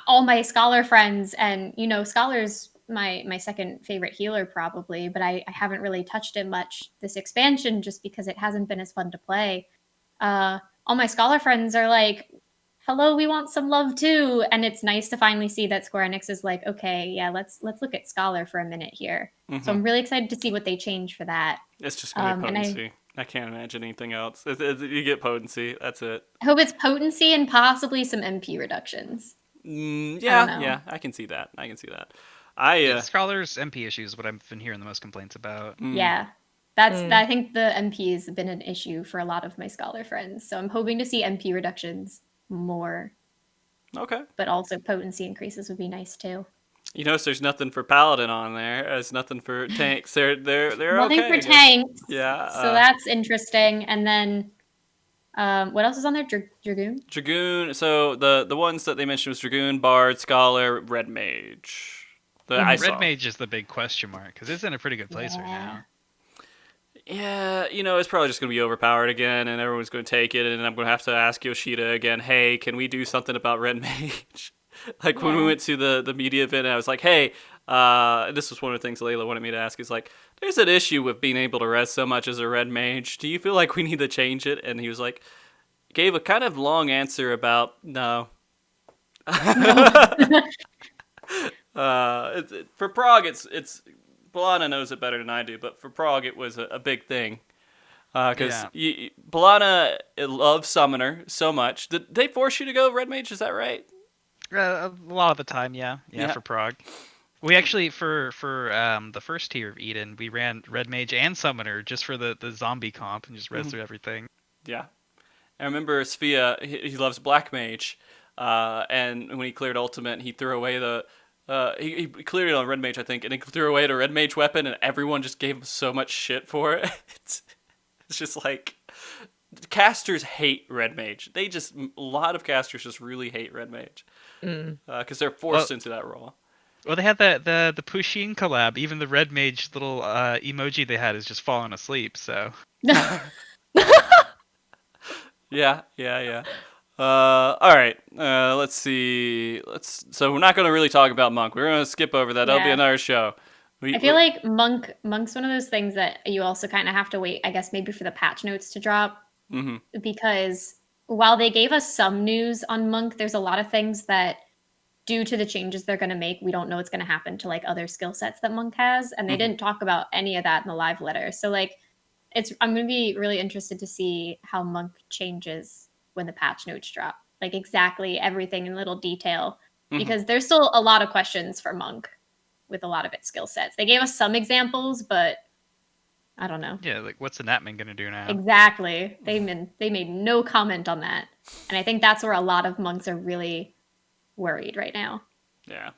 all my Scholar friends, and Scholar's my second favorite healer probably, but I haven't really touched it much this expansion just because it hasn't been as fun to play. All my Scholar friends are like, hello, we want some love too. And it's nice to finally see that Square Enix is like, okay, yeah, let's look at Scholar for a minute here. So I'm really excited to see what they change for that. It's just gonna be potency. I can't imagine anything else. You get potency. That's it. I hope it's potency and possibly some MP reductions. Yeah, I can see that. Scholar's MP issues, what I've been hearing the most complaints about. Yeah, I think the MP has been an issue for a lot of my Scholar friends. So I'm hoping to see MP reductions more. Okay. But also potency increases would be nice too. You notice there's nothing for Paladin on there. There's nothing for tanks. They're nothing okay. for tanks. Yeah. So that's interesting. And then, what else is on there? Dragoon. Dragoon. So the ones that they mentioned was Dragoon, Bard, Scholar, Red Mage. Red Mage is the big question mark because it's in a pretty good place right now. Yeah, it's probably just going to be overpowered again, and everyone's going to take it, and I'm going to have to ask Yoshida again, hey, can we do something about Red Mage? When we went to the media event, I was like, hey, this was one of the things Layla wanted me to ask, is like, there's an issue with being able to res so much as a Red Mage. Do you feel like we need to change it? And he was like, gave a kind of long answer about, no. For Prague, it's Balana knows it better than I do, but for Prague it was a big thing. Because Balana loves Summoner so much. Did they force you to go Red Mage? Is that right? A lot of the time, yeah, for Prague. We actually, for the first tier of Eden, we ran Red Mage and Summoner just for the zombie comp and just read through everything. Yeah. I remember Sfia, he loves Black Mage, and when he cleared Ultimate, he threw away the... he cleared it on Red Mage, I think, and he threw away the Red Mage weapon, and everyone just gave him so much shit for it. It's just like... Casters hate Red Mage. A lot of casters just really hate Red Mage. Because they're forced into that role. Well, they had the Pusheen collab. Even the Red Mage little emoji they had is just falling asleep, so... Yeah. All right. Let's see. So we're not going to really talk about Monk. We're going to skip over that. That'll be another show. I feel like Monk's one of those things that you also kind of have to wait, I guess, maybe for the patch notes to drop. Because while they gave us some news on Monk, there's a lot of things that, due to the changes they're going to make, we don't know what's going to happen to like other skill sets that Monk has. And they didn't talk about any of that in the live letter. So like, I'm going to be really interested to see how Monk changes when the patch notes drop. Like exactly everything in little detail. Because there's still a lot of questions for Monk with a lot of its skill sets. They gave us some examples, but I don't know. Yeah, like what's the Natman going to do now? Exactly. They made no comment on that. And I think that's where a lot of Monks are really worried right now. Yeah.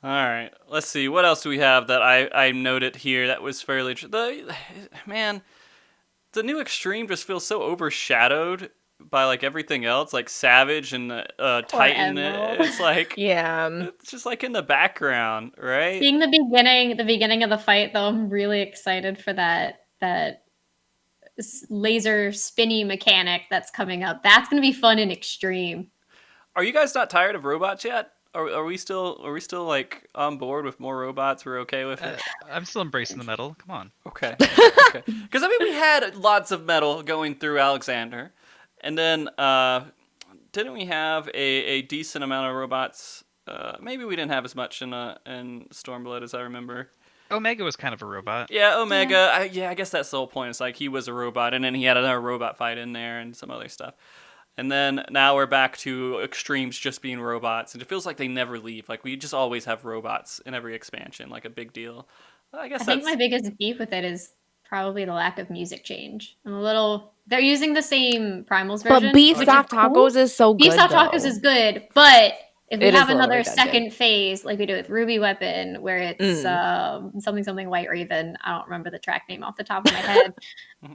All right. Let's see. What else do we have that I noted here that was fairly... Man, the new Extreme just feels so overshadowed by like everything else, like Savage and Titan. It's like... It's just like in the background, right? Seeing the beginning of the fight, though, I'm really excited for that laser spinny mechanic that's coming up. That's going to be fun in Extreme. Are you guys not tired of robots yet? Are we still like on board with more robots? We're okay with it. I'm still embracing the metal. Come on. Okay. Because I mean, we had lots of metal going through Alexander, and then didn't we have a decent amount of robots? Maybe we didn't have as much in Stormblood as I remember. Omega was kind of a robot. Yeah, Omega. Yeah. I guess that's the whole point. It's like he was a robot, and then he had another robot fight in there and some other stuff. And then now we're back to Extremes just being robots. And it feels like they never leave. Like we just always have robots in every expansion, like a big deal. I think my biggest beef with it is probably the lack of music change. They're using the same Primals version. But Beef Soft Tacos is so good. Beef Soft Tacos is good, but if we have another redundant. second phase, like we do with Ruby Weapon, where it's something White Raven, I don't remember the track name off the top of my head.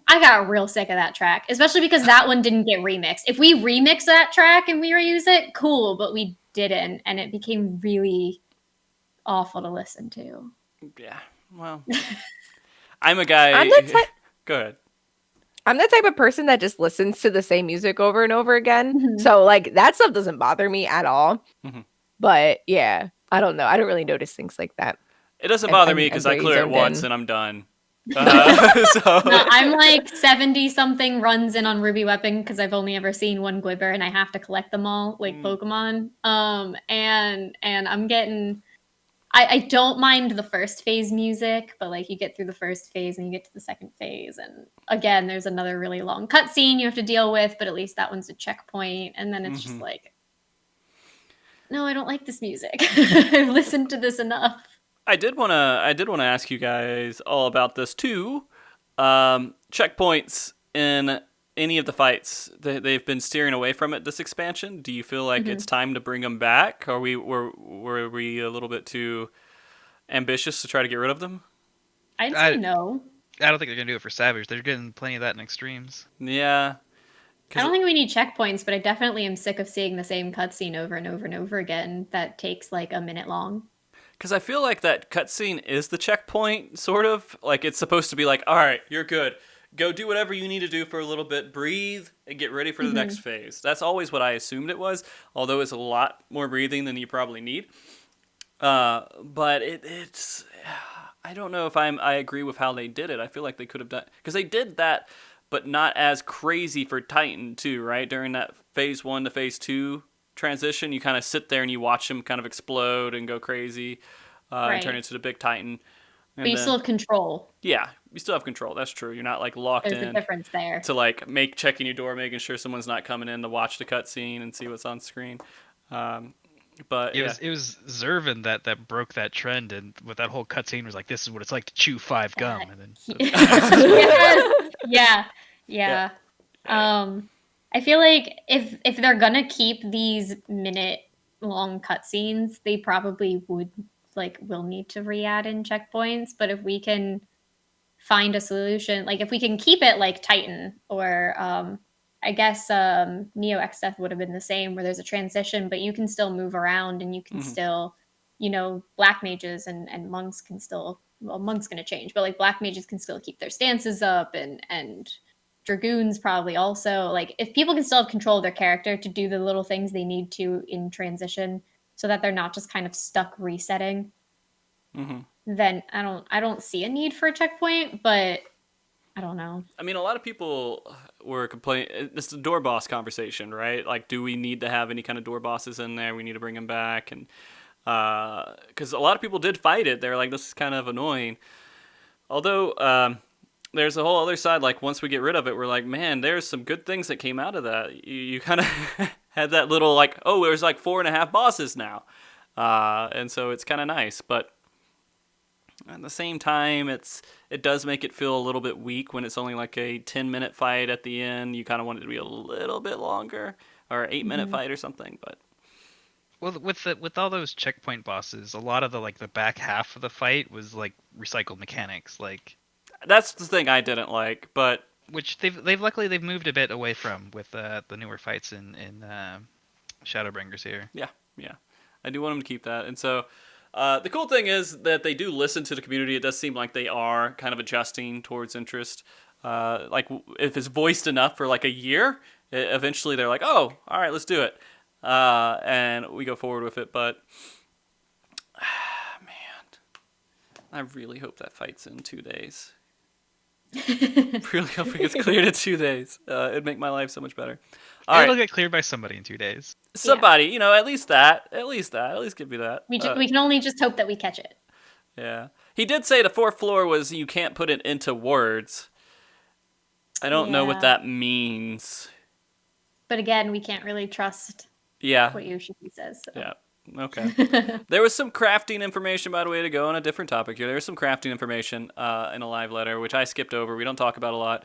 I got real sick of that track, especially because that one didn't get remixed. If we remix that track and we reuse it, cool, but we didn't, and it became really awful to listen to. Yeah, well, I'm a guy. Go ahead. I'm the type of person that just listens to the same music over and over again. So, like, that stuff doesn't bother me at all. But, yeah, I don't know. I don't really notice things like that. It doesn't bother me because I clear it once and I'm done. No, I'm like 70-something runs in on Ruby Weapon because I've only ever seen one Gwibber and I have to collect them all, like Pokemon. And I'm getting... I don't mind the first phase music, but like you get through the first phase and you get to the second phase, and again, there's another really long cutscene you have to deal with, but at least that one's a checkpoint, and then it's just like, no, I don't like this music. I've listened to this enough. I did want to ask you guys all about this too. Checkpoints in any of the fights, they've been steering away from it this expansion. Do you feel like it's time to bring them back? Were we a little bit too ambitious to try to get rid of them? I'd say no. I don't think they're going to do it for Savage. They're getting plenty of that in Extremes. Yeah. I don't think we need checkpoints, but I definitely am sick of seeing the same cutscene over and over and over again that takes like a minute long. Because I feel like that cutscene is the checkpoint, sort of. Like, it's supposed to be like, all right, you're good. Go do whatever you need to do for a little bit, breathe, and get ready for the next phase. That's always what I assumed it was, although it's a lot more breathing than you probably need. But it's... I don't know if I agree with how they did it. I feel like they could have done... Because they did that, but not as crazy for Titan, too, right? During that phase 1 to phase 2 transition, you kind of sit there and you watch him kind of explode and go crazy and turn into the big Titan. But you still have control. Yeah, you still have control. That's true. You're not like locked There's in a difference there. to like checking your door, making sure someone's not coming in to watch the cutscene and see what's on screen. But it was Zervin that broke that trend, and with that whole cutscene was like, this is what it's like to chew 5 gum, and then yes. Yeah. I feel like if they're gonna keep these minute-long cutscenes, they probably will need to re-add in checkpoints. But if we can find a solution, like if we can keep it like Titan or I guess Neo X Death would have been the same, where there's a transition, but you can still move around and you can still, black mages and monks can still, well, monks gonna change, but like black mages can still keep their stances up and dragoons probably also. Like if people can still have control of their character to do the little things they need to in transition so that they're not just kind of stuck resetting, then I don't see a need for a checkpoint, but I don't know. I mean, a lot of people were complaining. It's the door boss conversation, right? Like, do we need to have any kind of door bosses in there? We need to bring them back. And because a lot of people did fight it. They're like, this is kind of annoying. Although there's a whole other side. Like, once we get rid of it, we're like, man, there's some good things that came out of that. You kind of had that little like, oh, there's like 4.5 bosses now. And so it's kind of nice. But at the same time, it does make it feel a little bit weak when it's only like a 10-minute fight at the end. You kind of want it to be a little bit longer, or an 8-minute fight or something. But well, with all those checkpoint bosses, a lot of the back half of the fight was like recycled mechanics, like that's the thing I didn't like. But which they've luckily moved a bit away from with the newer fights in Shadowbringers here. Yeah, I do want them to keep that, and so. The cool thing is that they do listen to the community. It does seem like they are kind of adjusting towards interest. Like if it's voiced enough for like a year, eventually they're like, oh, all right, let's do it. And we go forward with it. But, man, I really hope that fight's in 2 days. Really hope it gets cleared in 2 days. It'd make my life so much better. It'll get cleared by somebody in 2 days. Somebody, at least that. At least give me that. We can only just hope that we catch it. Yeah. He did say the 4th floor was you can't put it into words. I don't know what that means. But again, we can't really trust what Yoshiki says. So. Yeah. Okay. There was some crafting information, by the way, to go on a different topic here. There was some crafting information in a live letter, which I skipped over. We don't talk about a lot.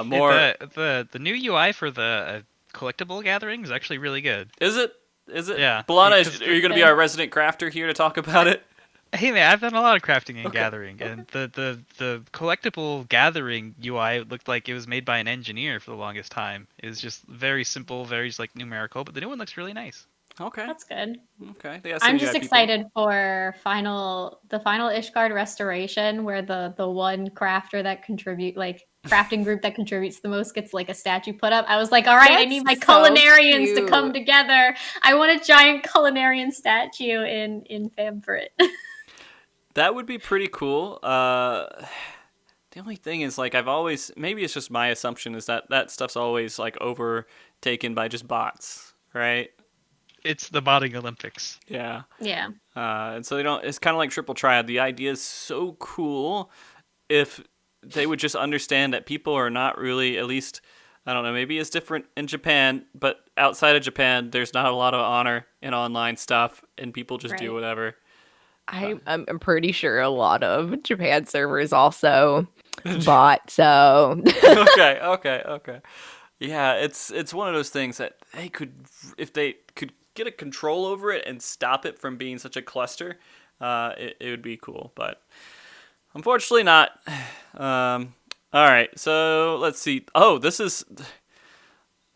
More the new UI for the collectible gathering is actually really good. Is it? Yeah. Balana, are you going to be our resident crafter here to talk about it? Hey man, I've done a lot of crafting and gathering, and the collectible gathering UI looked like it was made by an engineer for the longest time. It was just very simple, very just like numerical, but the new one looks really nice. Okay. That's good. Okay. I'm just excited for the final Ishgard restoration, where the one crafter that crafting group that contributes the most gets like a statue put up. I was like, all right, I need my culinarians to come together. I want a giant culinarian statue in Famfrit. That would be pretty cool. The only thing is, like, maybe it's just my assumption is that stuff's always like overtaken by just bots, right? It's the botting Olympics. Yeah. Yeah. And so it's kind of like Triple Triad. The idea is so cool if they would just understand that people are not really, at least, I don't know, maybe it's different in Japan, but outside of Japan, there's not a lot of honor in online stuff, and people just do whatever. I'm pretty sure a lot of Japan servers also bot, so... Okay. Yeah, it's one of those things that they could, if they could get a control over it and stop it from being such a cluster, it would be cool, but unfortunately not. All right, so let's see. Oh, there's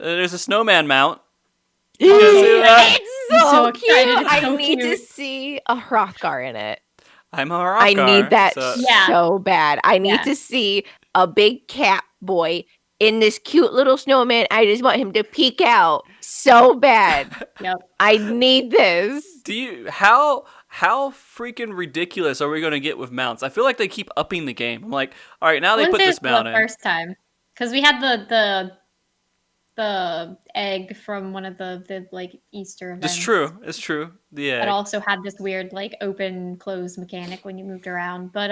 a snowman mount. It's so cute. I need cute. to see a Hrothgar in it. I'm a Hrothgar. I need that Yeah. so bad. I need to see a big cat boy in this cute little snowman. I just want him to peek out so bad. Yep. I need this. How freaking ridiculous are we going to get with mounts? I feel like they keep upping the game. I'm like, all right, now they put this mount in. The first time, because we had the the egg from one of the like Easter events. It's true. It's true. The egg. It also had this weird like open close mechanic when you moved around. But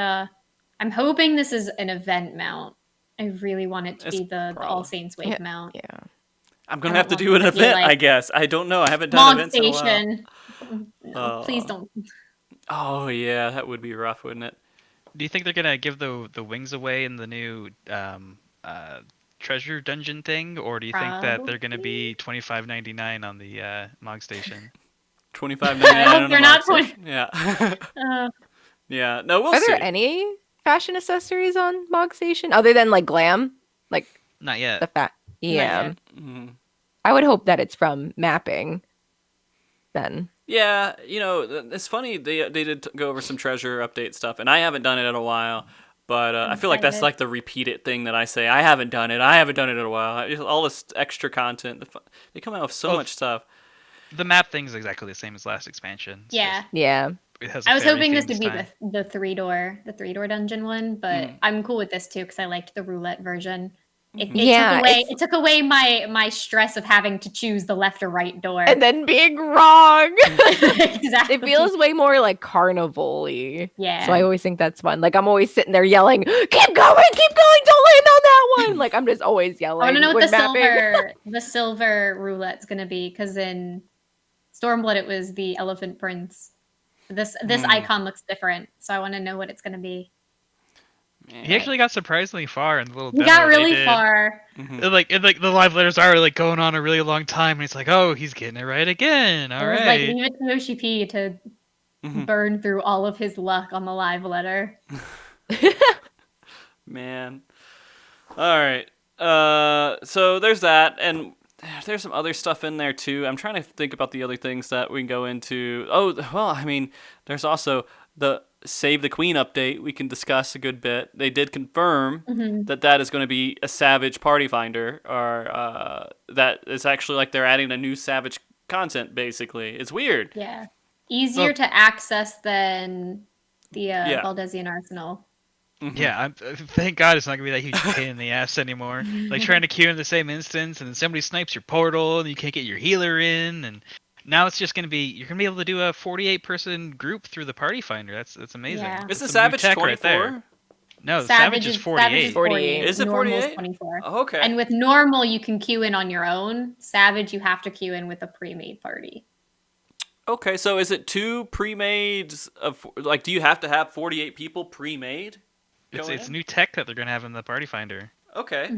I'm hoping this is an event mount. I really want it to be the All Saints Wake mount. Yeah. I'm gonna have to do an event, I guess. I don't know. I haven't done events in a while. No, please don't. Oh yeah, that would be rough, wouldn't it? Do you think they're gonna give the wings away in the new treasure dungeon thing, or do you think that they're gonna be $25.99 on the Mog Station? $25.99. They're not 20. Yeah. Yeah. No, we'll Are see. there any fashion accessories on Mog Station other than like glam, like Not yet. the fat? Yeah. Mhm. I would hope that it's from mapping. Then. Yeah, it's funny. They did go over some treasure update stuff, and I haven't done it in a while. But I feel like that's like the repeated thing that I say. I haven't done it. I haven't done it in a while. All this extra content. They come out with so much stuff. The map thing's exactly the same as last expansion. Yeah. Yeah. I was hoping this would be the three door dungeon one, but I'm cool with this too because I liked the roulette version. It took away my stress of having to choose the left or right door and then being wrong. Exactly. It feels way more like carnival-y. Yeah. So I always think that's fun. Like I'm always sitting there yelling, "Keep going, don't land on that one!" Like I'm just always yelling. I want to know what the silver roulette's gonna be because in Stormblood it was the Elephant Prince. This icon looks different, so I want to know what it's gonna be. Man. He actually got surprisingly far in the little demo. He got really far. Mm-hmm. Like the live letters are like going on a really long time, and he's like, "Oh, he's getting it right again." All right. Like leave it to Yoshi P to burn through all of his luck on the live letter. Man. All right. So there's that, and there's some other stuff in there too. I'm trying to think about the other things that we can go into. Oh, well, I mean, there's also the Save the Queen update we can discuss a good bit. They did confirm that is going to be a Savage party finder, or that it's actually like they're adding a new Savage content, basically. It's weird. Yeah. Easier to access than the Valdesian Arsenal. Yeah, thank God it's not going to be that huge pain in the ass anymore. Like trying to queue in the same instance, and then somebody snipes your portal, and you can't get your healer in, and now it's just going to be, you're going to be able to do a 48-person group through the party finder. That's amazing. Yeah. Is the Savage 24? Right there. No, the Savage is 48. 48. Is it 48? 24. Oh, okay. And with normal, you can queue in on your own. Savage, you have to queue in with a pre-made party. Okay, so is it two pre-mades of, like, do you have to have 48 people pre-made? It's new tech that they're going to have in the party finder. Okay.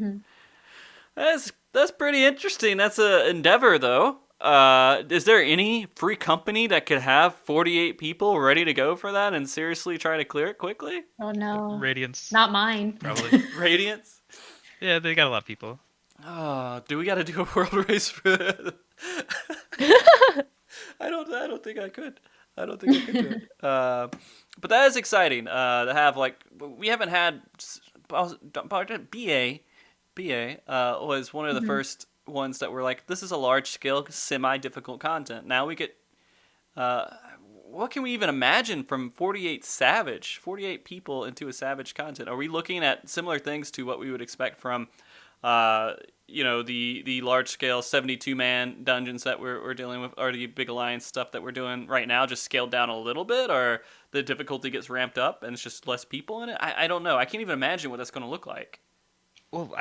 That's pretty interesting. That's an endeavor, though. Is there any free company that could have 48 people ready to go for that and seriously try to clear it quickly? Oh, no. Radiance. Not mine. Probably. Radiance? Yeah, they got a lot of people. Do we got to do a world race for that? I don't think I could. I don't think I could do it. But that is exciting to have, like, we haven't had BA was one of the first ones that were like, this is a large scale semi-difficult content. Now we get what can we even imagine from 48 people into a Savage content? Are we looking at similar things to what we would expect from the large scale 72-man dungeons that we're dealing with, or the Big Alliance stuff that we're doing right now, just scaled down a little bit, or the difficulty gets ramped up and it's just less people in it? I don't know. I can't even imagine what that's going to look like. Well,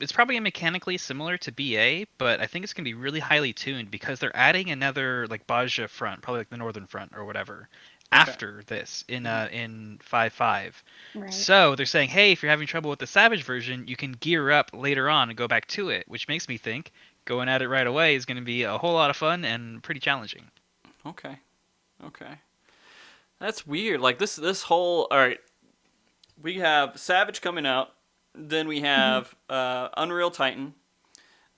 it's probably mechanically similar to BA, but I think it's going to be really highly tuned because they're adding another like Baja front, probably like the northern front or whatever, after this in 5.5. Right. So they're saying, hey, if you're having trouble with the Savage version, you can gear up later on and go back to it, which makes me think going at it right away is going to be a whole lot of fun and pretty challenging. Okay. That's weird. Like this whole, all right, we have Savage coming out, then we have Unreal Titan,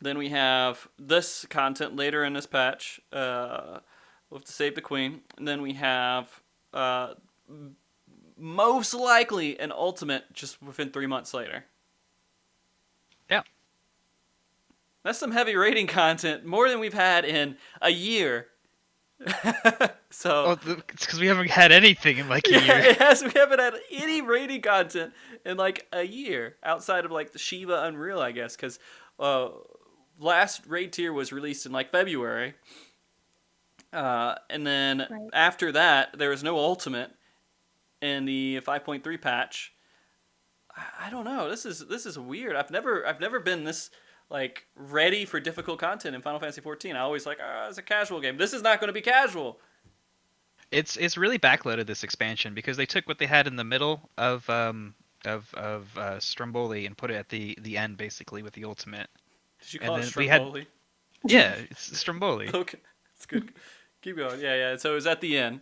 then we have this content later in this patch, we'll have to Save the Queen, and then we have most likely an Ultimate just within 3 months later. Yeah. That's some heavy rating content, more than we've had in a year. So it's because we haven't had anything in like a year. We haven't had any rating content in like a year outside of like the Shiba Unreal, I guess, because last raid tier was released in like February, and then after that there was no ultimate in the 5.3 patch. I don't know. This is weird. I've never been this like ready for difficult content in Final Fantasy 14. I always like, it's a casual game. This is not going to be casual. It's really backloaded, this expansion, because they took what they had in the middle of Stromboli and put it at the end, basically, with the ultimate. Did you call it Stromboli? Yeah, it's Stromboli. Okay, it's good. Keep going. Yeah. So it was at the end.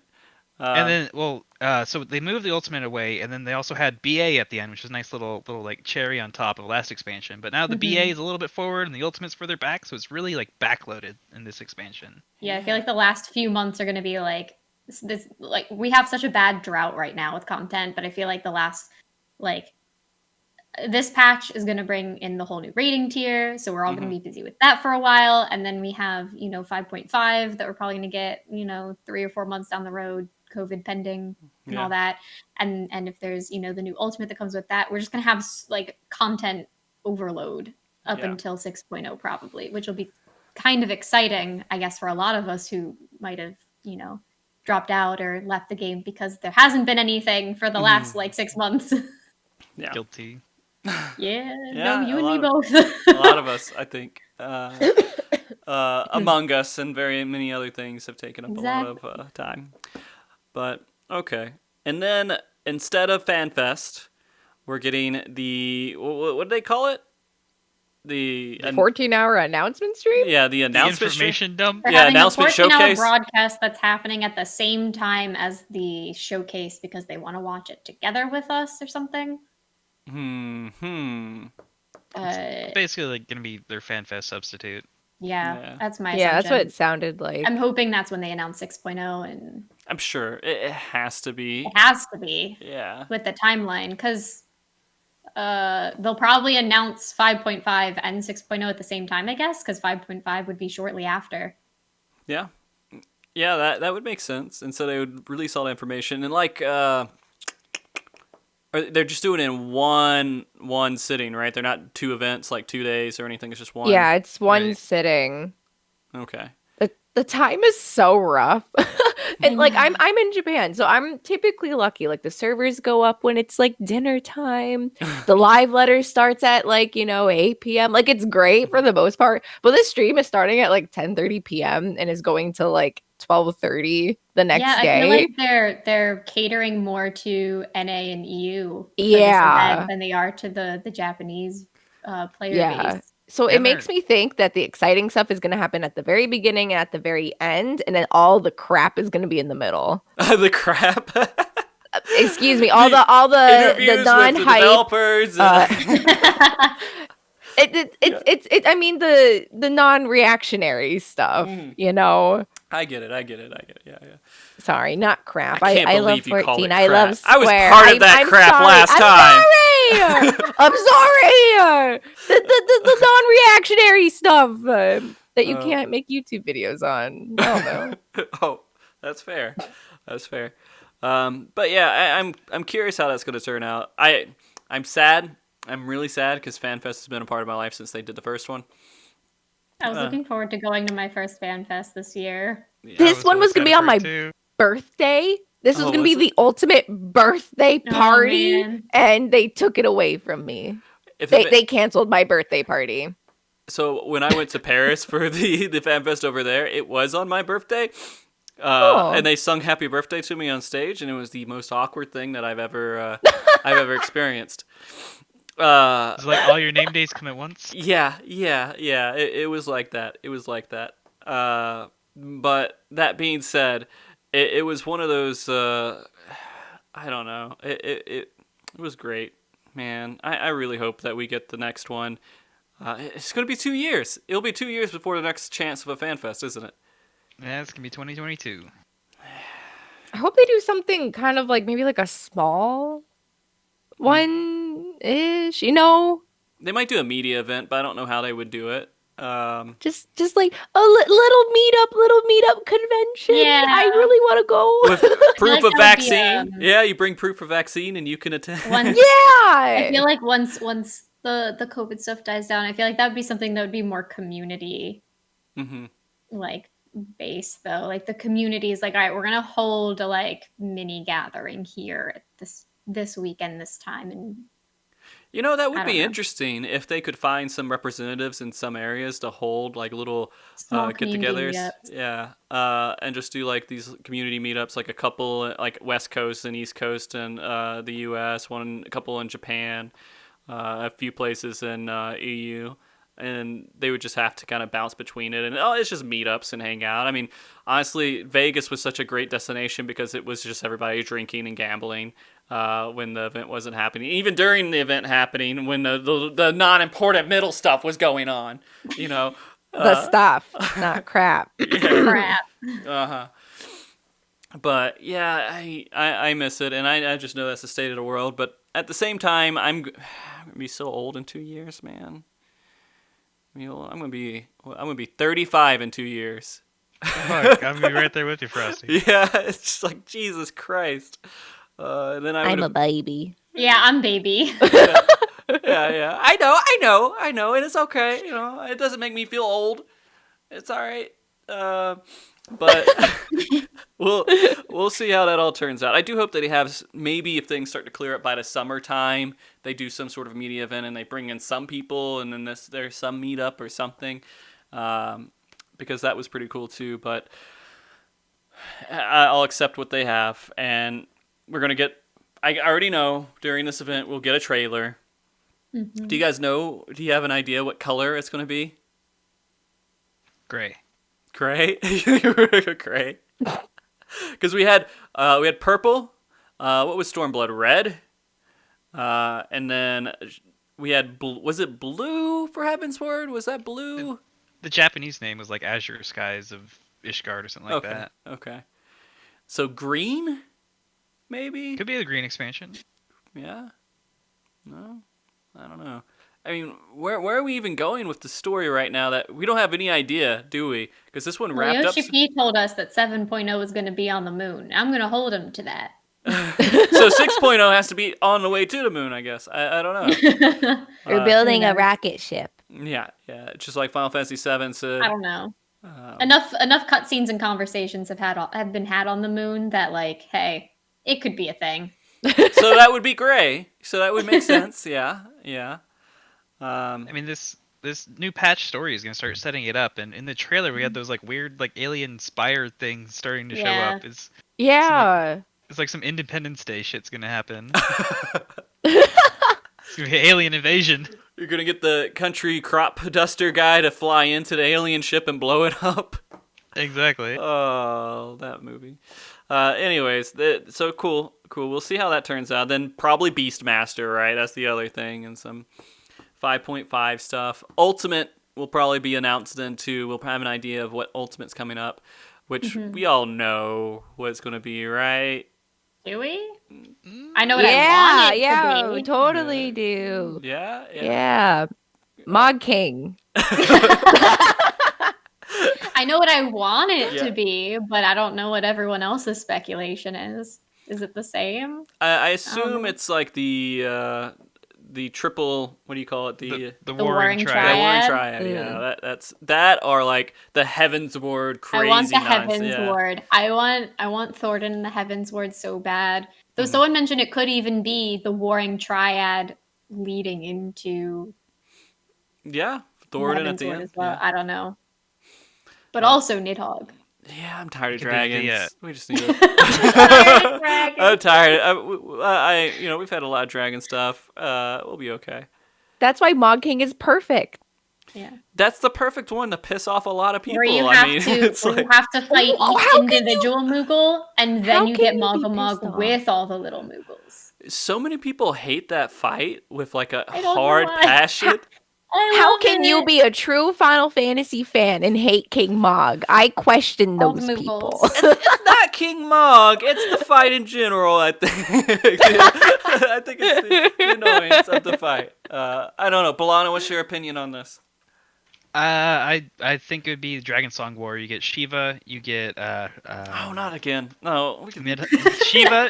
And then, so they moved the ultimate away, and then they also had BA at the end, which is a nice little like cherry on top of last expansion. But now the BA is a little bit forward, and the ultimate's further back, so it's really like backloaded in this expansion. Yeah, I feel like the last few months are going to be like this. Like we have such a bad drought right now with content, but I feel like the last this patch is going to bring in the whole new rating tier, so we're all going to be busy with that for a while, and then we have 5.5 that we're probably going to get 3 or 4 months down the road, COVID pending and all that, and if there's the new ultimate that comes with that, we're just going to have like content overload up until 6.0 probably, which will be kind of exciting, I guess, for a lot of us who might have dropped out or left the game because there hasn't been anything for the last 6 months. Yeah. Guilty. Yeah, no, you and me both. A lot of us, I think, Among Us and very many other things have taken up a lot of time. But, okay. And then, instead of FanFest, we're getting the, what do they call it? The 14-hour announcement stream? Yeah, the announcement information dump. Yeah, announcement showcase. Broadcast that's happening at the same time as the showcase because they want to watch it together with us or something. Basically, like, gonna be their FanFest substitute. Yeah, that's my assumption. That's what it sounded like. I'm hoping that's when they announce 6.0, and I'm sure it has to be. It has to be. Yeah. With the timeline, because they'll probably announce 5.5 and 6.0 at the same time, I guess, because 5.5 would be shortly after. Yeah. Yeah, that would make sense. And so they would release all the information, and like they're just doing it in one sitting, right? They're not 2 events, like 2 days or anything. It's just one. Yeah, it's one sitting. Okay. The time is so rough. And like I'm in Japan, so I'm typically lucky. Like the servers go up when it's like dinner time. The live letter starts at 8 p.m. Like it's great for the most part. But this stream is starting at 10:30 p.m. and is going to 12:30 the next day. I feel like they're catering more to NA and EU than they are to the Japanese player base. So it makes me think that the exciting stuff is going to happen at the very beginning and at the very end, and then all the crap is going to be in the middle. The crap? Excuse me, all the non-hype developers. I mean the non-reactionary stuff, I get it. Yeah. Sorry, not crap. I love believe you 14. call it I love Square. I was part of that crap sorry. last time. I'm sorry. The non-reactionary stuff that you can't make YouTube videos on. I don't know. Oh, that's fair. But yeah, I'm curious how that's going to turn out. I'm sad. I'm really sad because FanFest has been a part of my life since they did the first one. I was looking forward to going to my first FanFest this year. Yeah, this one was going to be on my birthday. This was going to be the ultimate birthday party, and they took it away from me. They canceled my birthday party. So when I went to Paris for the FanFest over there, it was on my birthday. And they sung "Happy Birthday" to me on stage, and it was the most awkward thing that I've ever experienced. It's like all your name days come at once. Yeah. It was like that. But that being said, it was one of those. I don't know. It was great, man. I really hope that we get the next one. It's going to be 2 years. It'll be 2 years before the next chance of a FanFest, isn't it? Yeah, it's going to be 2022. I hope they do something kind of maybe a small one-ish, They might do a media event, but I don't know how they would do it. Just like a little meetup convention. Yeah. I really want to go. With proof of vaccine. Yeah, you bring proof of vaccine and you can attend. Yeah. I feel like once the COVID stuff dies down, I feel like that would be something that would be more community like based though. Like the community is like, all right, we're gonna hold a like mini gathering here at this weekend this time, and You know, that would I don't be know. interesting if they could find some representatives in some areas to hold like little Small community get-togethers. meetups. Yeah, and just do like these community meetups, like a couple like West Coast and East Coast and the U.S., a couple in Japan, a few places in EU. And they would just have to kind of bounce between it. And it's just meetups and hang out. I mean, honestly, Vegas was such a great destination because it was just everybody drinking and gambling when the event wasn't happening. Even during the event happening, when the non-important middle stuff was going on, you know. The stuff, not crap. Crap. Uh-huh. But yeah, I miss it, and I just know that's the state of the world. But at the same time, I'm gonna be so old in 2 years, man. You know, I'm gonna be 35 in 2 years. Fuck, I'm gonna be right there with you, Frosty. Yeah, it's just like Jesus Christ. And then I'm a baby. Yeah, I'm baby. Yeah. I know, and it's okay. You know, it doesn't make me feel old. It's all right. But we'll see how that all turns out. I do hope that they have, maybe if things start to clear up by the summertime, they do some sort of media event and they bring in some people, and then there's some meetup or something, because that was pretty cool too. But I'll accept what they have, and we're gonna get. I already know during this event we'll get a trailer. Mm-hmm. Do you guys know? Do you have an idea what color it's gonna be? Gray. Gray? Gray. Because we had purple. What was Stormblood? Red. And then we had was it blue for Heaven's Word? Was that blue? The Japanese name was like Azure Skies of Ishgard or something like that. Okay. So green, maybe. Could be the green expansion. Yeah. No, I don't know. I mean, where are we even going with the story right now? That we don't have any idea, do we? Because this one wrapped up. Yoshi P told us that 7.0 is going to be on the moon. I'm going to hold him to that. So 6.0 has to be on the way to the moon, I guess. I don't know. We're building a rocket ship. Yeah. Just like Final Fantasy VII said. I don't know. Enough cutscenes and conversations have been had on the moon that, like, hey, it could be a thing. So that would be gray. So that would make sense. Yeah. I mean, this new patch story is gonna start setting it up, and in the trailer we had those like weird like alien spire things starting to show up. It's like some Independence Day shit's gonna happen. It's gonna be alien invasion. You're gonna get the country crop duster guy to fly into the alien ship and blow it up. Exactly. Oh, that movie. Anyways, so cool. We'll see how that turns out. Then probably Beastmaster, right? That's the other thing, and some 5.5 stuff. Ultimate will probably be announced then too. We'll have an idea of what Ultimate's coming up, which we all know what it's going to be, right? Do we? I know what I want it to be. We totally do. Yeah. Mog King. I know what I want it to be, but I don't know what everyone else's speculation is. Is it the same? I assume it's like the triple. What do you call it? The Warring Triad. Triad. The Warring Triad. Yeah, that are like the Heaven's Word crazy. I want the nonsense. Heaven's Word. I want Thornton and the Heaven's Word so bad. Though someone mentioned it could even be the Warring Triad leading into Thornton at Heaven's the Word end. as well. Yeah. I don't know. But also Nidhogg. Yeah, I'm tired of Could be dragons. We just need to... Dragons. I'm tired. We've had a lot of dragon stuff. We'll be okay. That's why Mog King is perfect. Yeah. That's the perfect one to piss off a lot of people. Where you have to fight each individual Moogle, and then you get Moggle with all the little Moogles. So many people hate that fight with like a I don't know hard why. passion. How can you be a true Final Fantasy fan and hate King Mog? I question All those the people. Moogles. It's not King Mog. It's the fight in general, I think. I think it's the annoyance of the fight. I don't know. Balana, what's your opinion on this? I think it would be Dragon Song War. You get Shiva, you get Oh, not again. No, we can...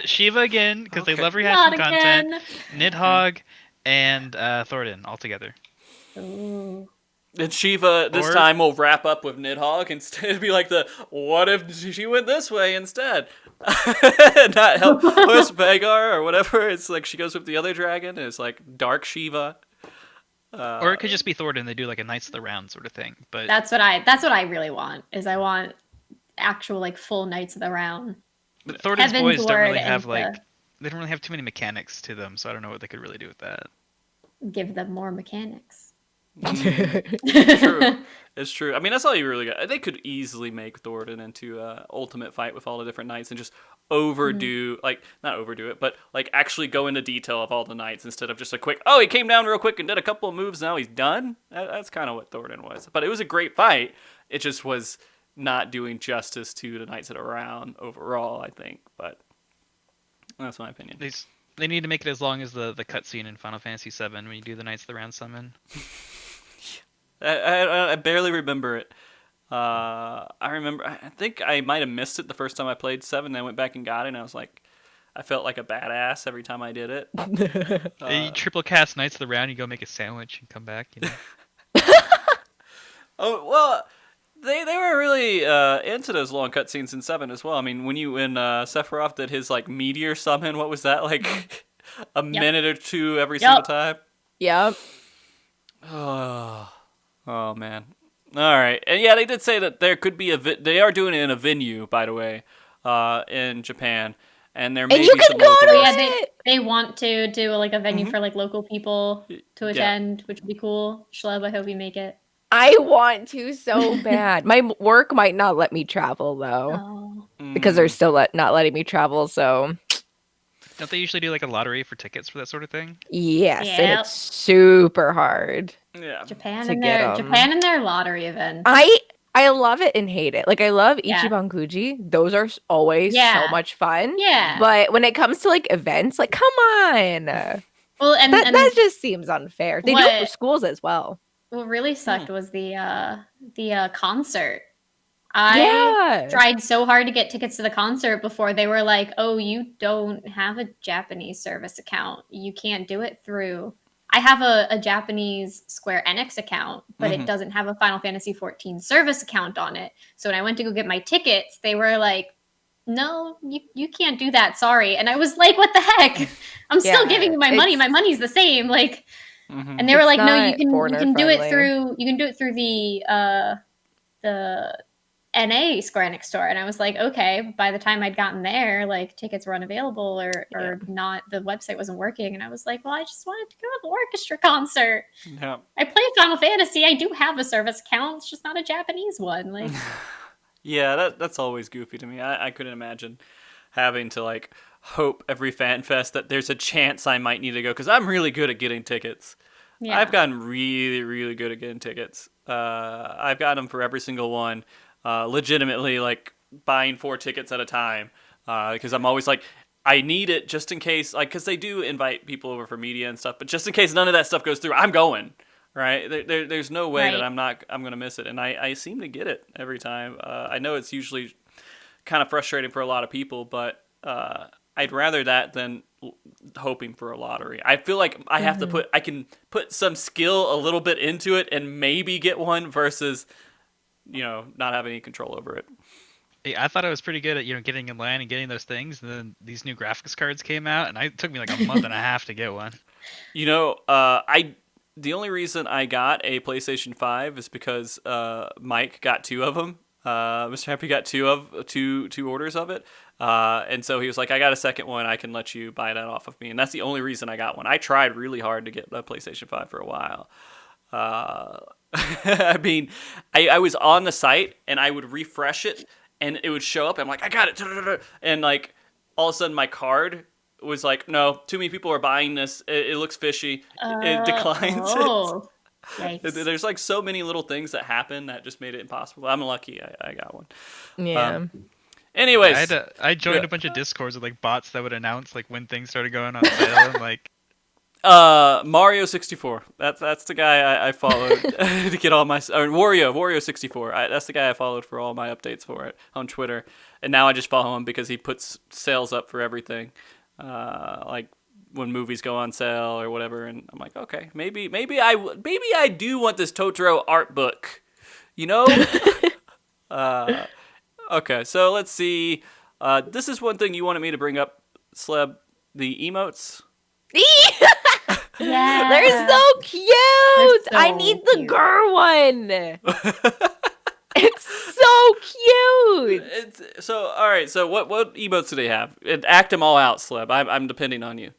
Shiva again, because they love rehashing Not content. again. Nidhogg, and Thoradin all together. Ooh. And Shiva this Or- time will wrap up with Nidhogg instead. Be like what if she went this way instead? Not help push Vagar or whatever. It's like she goes with the other dragon. And it's like Dark Shiva. Or it could just be Thoradin. They do like a Knights of the Round sort of thing. But That's what I really want. Is I want actual like full Knights of the Round. But Thoradin's Heaven's boys don't really Word have and like they don't really have too many mechanics to them, so I don't know what they could really do with that. Give them more mechanics. True. It's true. I mean, that's all you really got. They could easily make Thoradin into a ultimate fight with all the different knights and just overdo, like, not overdo it, but like actually go into detail of all the knights instead of just a quick, oh, he came down real quick and did a couple of moves, now he's done. That's kind of what Thoradin was. But it was a great fight. It just was not doing justice to the Knights of the Round overall, I think. But that's my opinion. They need to make it as long as the cutscene in Final Fantasy VII when you do the Knights of the Round summon. I barely remember it. I remember, I think I might have missed it the first time I played 7, then I went back and got it, and I was like, I felt like a badass every time I did it. You triple cast Knights of the Round, you go make a sandwich and come back, you know? Oh, well, they were really into those long cutscenes in 7 as well. I mean, when Sephiroth did his, like, meteor summon, what was that, like, a minute or two every single time? Yep. Oh, man. All right. And yeah, they did say that there could be they are doing it in a venue, by the way, in Japan. And there may And you be can some go local to guests. They want to do like a venue for like local people to attend, which would be cool. Shleb, I hope you make it. I want to so bad. My work might not let me travel though, Oh. because they're still not letting me travel. So Don't they usually do like a lottery for tickets for that sort of thing? yes, and Yep. it's super hard. Yeah. Japan To and get 'em. their lottery events. I love it and hate it. Like I love Yeah. Ichiban Kuji. Those are always so much fun. Yeah. But when it comes to like events, like come on. Well, and That just seems unfair. They do it for What- schools as well. what really sucked was the concert. I tried so hard to get tickets to the concert before they were like, "Oh, you don't have a Japanese service account. You can't do it through." I have a Japanese Square Enix account, but it doesn't have a Final Fantasy 14 service account on it. So when I went to go get my tickets, they were like, "No, you can't do that. Sorry." And I was like, "What the heck? I'm still giving you my money. My money's the same." Like, and they were like, "No, you can do it through the NA Square Enix store." And I was like, okay. By the time I'd gotten there, like tickets were unavailable or not, the website wasn't working. And I was like, well, I just wanted to go to the orchestra concert. Yeah. I play Final Fantasy. I do have a service account. It's just not a Japanese one. Like, Yeah, that's always goofy to me. I couldn't imagine having to like hope every fan fest that there's a chance I might need to go, because I'm really good at getting tickets. yeah. I've gotten really, really good at getting tickets. I've got them for every single one. Legitimately, like buying 4 tickets at a time, because I'm always like, I need it just in case, like, because they do invite people over for media and stuff, but just in case none of that stuff goes through, I'm going. Right? There's no way that I'm gonna miss it, and I seem to get it every time. I know it's usually kind of frustrating for a lot of people, but I'd rather that than hoping for a lottery. I feel like I can put some skill a little bit into it and maybe get one versus, not having any control over it. Hey, I thought I was pretty good at getting in line and getting those things, and then these new graphics cards came out, and it took me like a month and a half to get one. The only reason I got a PlayStation 5 is because Mike got 2 of them. Mr. Happy got two orders of it. And so he was like, I got a second one. I can let you buy that off of me. And that's the only reason I got one. I tried really hard to get a PlayStation 5 for a while. I mean, I was on the site and I would refresh it and it would show up. I'm like, I got it. And like all of a sudden my card was like, no, too many people are buying this. It looks fishy. It declines it. Yikes. There's like so many little things that happen that just made it impossible. I'm lucky I got one. Yeah. Anyways, I joined a bunch of Discords with like bots that would announce like when things started going on sale and like. Mario 64. That's the guy I followed to get all my Wario 64. That's the guy I followed for all my updates for it on Twitter, and now I just follow him because he puts sales up for everything, like when movies go on sale or whatever, and I'm like, okay, maybe I do want this Totoro art book, you know? Okay, so let's see. This is one thing you wanted me to bring up, Shleb, the emotes. Yeah. They're so cute. They're I so need the cute. girl one. It's so cute. So all right. So what emotes do they have? Act them all out, Shleb. I'm depending on you.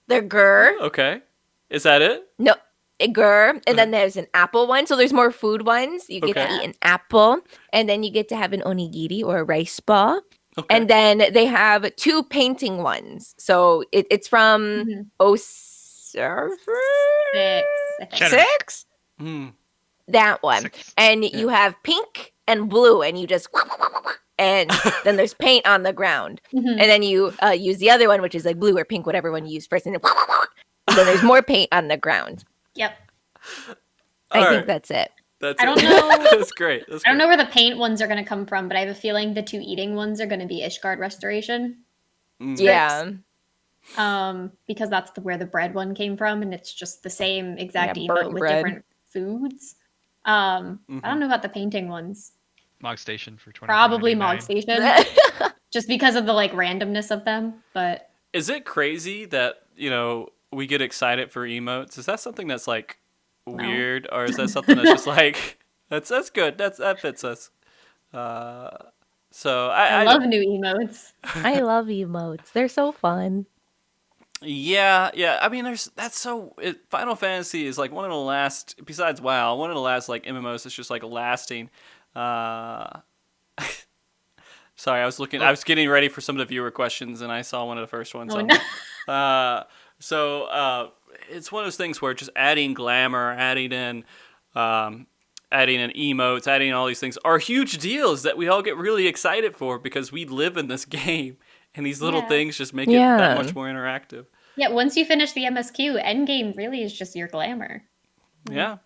They're grr. Okay, is that it? No, a grr. And then there's an apple one. So there's more food ones. You get Okay. to eat an apple. And then you get to have an onigiri or a rice ball. Okay. And then they have 2 painting ones. So it's from Surfer? Six, I think. Shadow. 6? That one. 6. And you have pink and blue, and you just and then there's paint on the ground. Mhm. And then you use the other one, which is like blue or pink, whatever one you use first. And then there's more paint on the ground. Yep. I All think right. that's it. That's I don't it. know. That's great. That's I don't great. know where the paint ones are going to come from, but I have a feeling the 2 eating ones are going to be Ishgard Restoration. Yeah. Because that's where the bread one came from, and it's just the same exact Yeah, emote burnt with bread. different foods. I don't know about the painting ones. Mog Station for 20. Probably Mog Station, just because of the like randomness of them. But Is it crazy that we get excited for emotes? Is that something that's like weird, or is that something that's just like that's good? That fits us. So I I love don't- new emotes. I love emotes. They're so fun. Yeah. I mean, Final Fantasy is like one of the last, besides WoW, one of the last like MMOs that's just like lasting. Sorry, I was getting ready for some of the viewer questions, and I saw one of the first ones. Oh, on no. So it's one of those things where just adding glamour, adding in emotes, adding in all these things are huge deals that we all get really excited for because we live in this game, and these little Yeah. things just make it that Yeah. much more interactive. Yeah, once you finish the MSQ, endgame really is just your glamour. Yeah.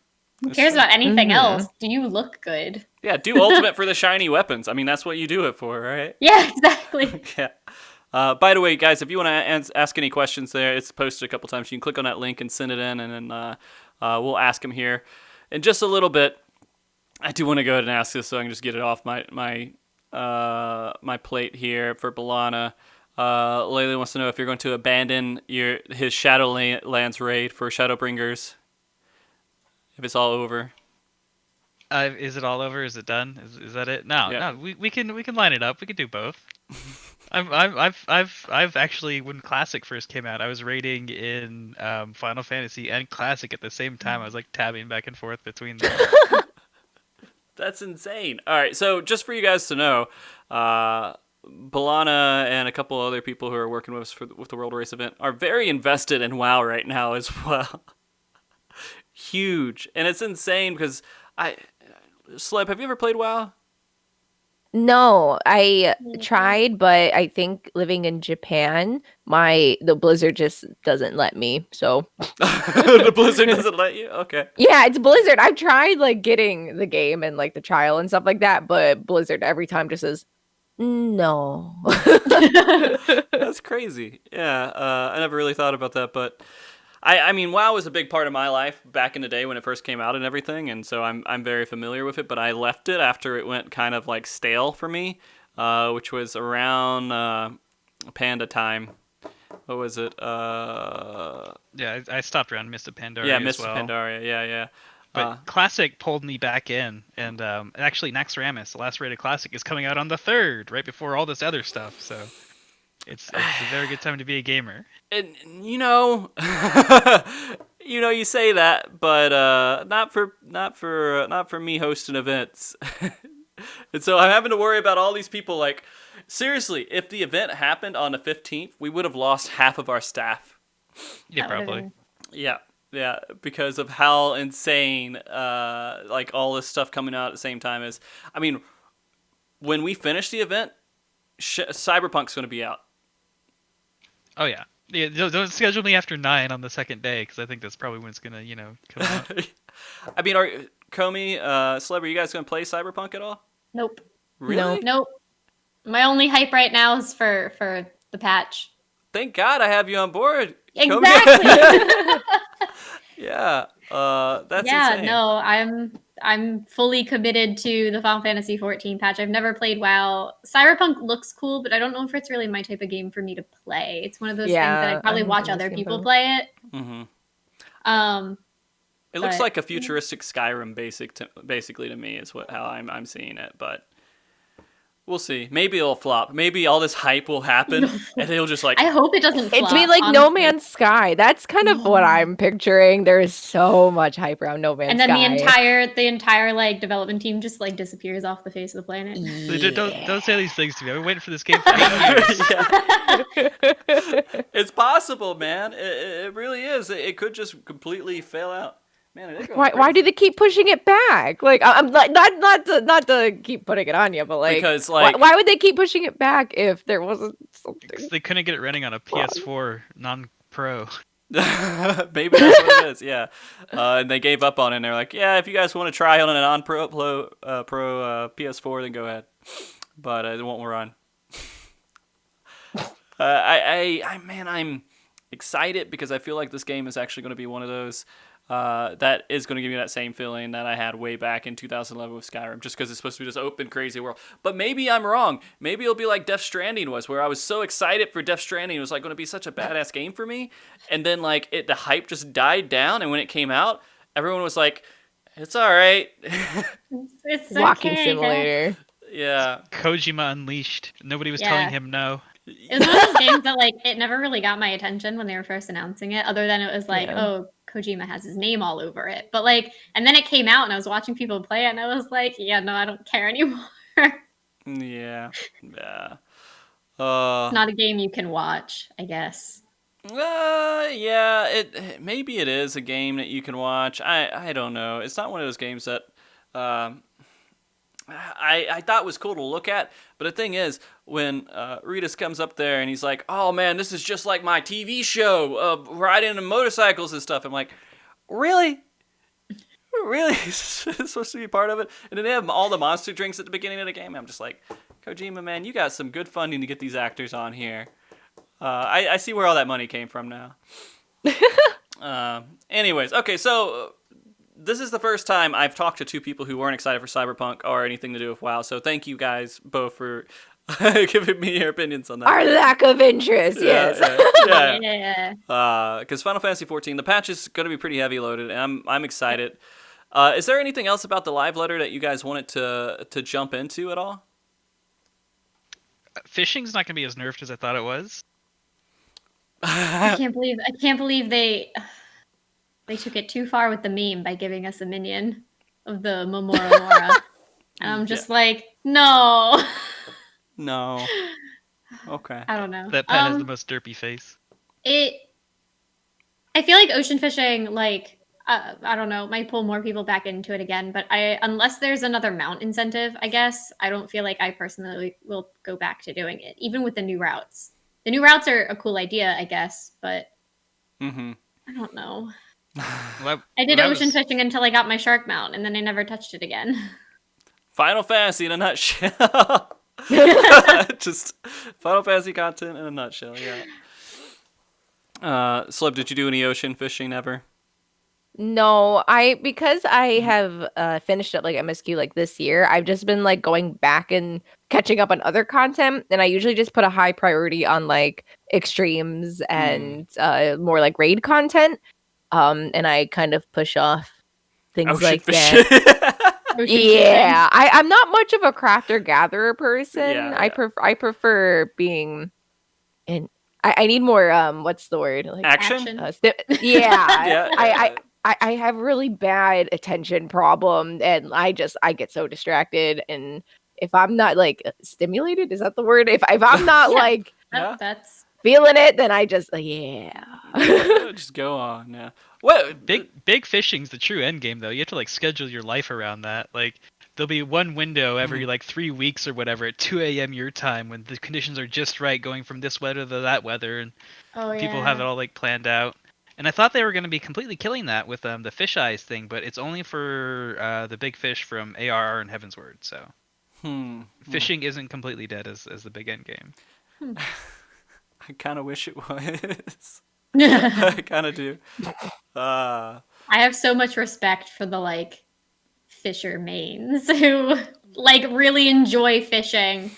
Who cares about anything Mhm. else? Do you look good? Yeah, do ultimate for the shiny weapons. I mean, that's what you do it for, right? Yeah, exactly. Yeah. By the way, guys, if you want to ask any questions there, it's posted a couple times. You can click on that link and send it in, and then we'll ask them here in just a little bit. I do want to go ahead and ask this so I can just get it off my plate here for Balana. Layla wants to know if you're going to abandon his Shadowlands raid for Shadowbringers. If it's all over. Is it all over? Is it done? Is that it? No, Yeah. no. We can line it up. We can do both. I've actually, when Classic first came out, I was raiding in Final Fantasy and Classic at the same time. I was like tabbing back and forth between them. That's insane. All right, so just for you guys to know, Balana and a couple other people who are working with us with the World Race event are very invested in WoW right now as well. Huge. And it's insane because Shleb, have you ever played WoW? No, I tried, but I think living in Japan, the Blizzard just doesn't let me. So The Blizzard doesn't let you? Okay. yeah, it's Blizzard. I've tried like getting the game and like the trial and stuff like that, but Blizzard every time just says no. That's crazy. Yeah, I never really thought about that, but I mean, WoW was a big part of my life back in the day when it first came out and everything, and so I'm very familiar with it. But I left it after it went kind of like stale for me, which was around Panda time. What was it? Yeah, I stopped around Mist of Pandaria Yeah, as Mist of well. Pandaria. Yeah. But Classic pulled me back in, and actually Naxxramas, the last rated Classic, is coming out on the 3rd, right before all this other stuff. So it's a very good time to be a gamer. And you say that, but not for me hosting events. And so I'm having to worry about all these people. Like, seriously, if the event happened on the 15th, we would have lost half of our staff. Yeah, That would've probably. been- Yeah, because of how insane like all this stuff coming out at the same time is. I mean, when we finish the event, Cyberpunk's going to be out. Oh yeah. Yeah, don't schedule me after 9 on the second day, because I think that's probably when it's gonna, come out. I mean, Komi, Shleb, are you guys going to play Cyberpunk at all? Nope. Really? Nope. My only hype right now is for the patch. thank God I have you on board. Exactly. Yeah. That's yeah, insane. no, I'm fully committed to the Final Fantasy 14 patch. I've never played WoW. Cyberpunk looks cool, but I don't know if it's really my type of game for me to play. It's one of those things that I'd probably I'm watch in the other same people boat. play it. Mm-hmm. It looks But- like a futuristic Skyrim, basically to me is how I'm seeing it, but we'll see. Maybe it'll flop. Maybe all this hype will happen, and it'll just like. I hope it doesn't flop. It's be like No honestly. Man's Sky. That's kind of what I'm picturing. There is so much hype around No Man's And then Sky. the entire like development team just like disappears off the face of the planet. Don't say these things to me. I've been waiting for this game for 8 years. It's possible, man. It really is. It could just completely fail out. Man, it is going Why do they keep pushing it back? Like I'm like not to keep putting it on you, but like Because, like- why would they keep pushing it back if there wasn't something? They couldn't get it running on a PS4 non-pro. Maybe that's what it is. Yeah, and they gave up on it. And they're like, yeah, if you guys want to try on a non-pro pro PS4, then go ahead. But it won't run. I'm excited because I feel like this game is actually going to be one of those that is going to give me that same feeling that I had way back in 2011 with Skyrim, just because it's supposed to be this open, crazy world. But maybe I'm wrong. Maybe it'll be like Death Stranding was, where I was so excited for Death Stranding. It was like going to be such a badass game for me, and then like the hype just died down, and when it came out, everyone was like, "It's all right." It's Walking okay, simulator. Yeah. Kojima Unleashed. Nobody was Yeah. telling him no. It was one of those games that like it never really got my attention when they were first announcing it, other than it was like, Yeah. oh, Kojima has his name all over it. But like, and then it came out and I was watching people play it and I was like, yeah, no, I don't care anymore. Yeah. It's not a game you can watch, I guess. Yeah, maybe it is a game that you can watch. I don't know. It's not one of those games that I thought was cool to look at, but the thing is, when Ritas comes up there and he's like, "Oh man, this is just like my TV show of riding on motorcycles and stuff," I'm like, "Really? Really? Is this supposed to be part of it?" And then they have all the monster drinks at the beginning of the game. I'm just like, Kojima, man, you got some good funding to get these actors on here. I see where all that money came from now. Anyways, okay, so this is the first time I've talked to two people who weren't excited for Cyberpunk or anything to do with WoW, so thank you guys both for giving me your opinions on that. Our lack of interest, yes. Yeah. Because Final Fantasy 14, the patch is going to be pretty heavy loaded, and I'm excited. Is there anything else about the live letter that you guys wanted to jump into at all? Fishing's not going to be as nerfed as I thought it was. I can't believe they took it too far with the meme by giving us a minion of the Momora Mora. And I'm just like, no. No. Okay. I don't know. That pet has the most derpy face. I feel like ocean fishing, like, I don't know, might pull more people back into it again, but unless there's another mount incentive, I guess, I don't feel like I personally will go back to doing it, even with the new routes. The new routes are a cool idea, I guess, but I don't know. I did ocean fishing until I got my shark mount, and then I never touched it again. Final Fantasy in a nutshell. Just Final Fantasy content in a nutshell, yeah. Shleb, did you do any ocean fishing ever? No, because I have finished up like MSQ like this year, I've just been like going back and catching up on other content, and I usually just put a high priority on like extremes and more like raid content. And I kind of push off things ocean like fishing. that. Yeah, I'm not much of a crafter gatherer person. Yeah, I prefer being in. I need more what's the word, like Action? Yeah. I have really bad attention problem, and I get so distracted, and if I'm not like stimulated, is that the word? If I'm not like that's feeling it, then I just just go on. Yeah. What? Big fishing's the true end game though. You have to like schedule your life around that. Like there'll be one window every like 3 weeks or whatever at 2 a.m. your time when the conditions are just right, going from this weather to that weather, and people have it all like planned out. And I thought they were going to be completely killing that with the fish eyes thing, but it's only for the big fish from ARR and Heavensward. So fishing isn't completely dead as the big end game. I kind of wish it was. I kind of do. I have so much respect for the like fisher mains who like really enjoy fishing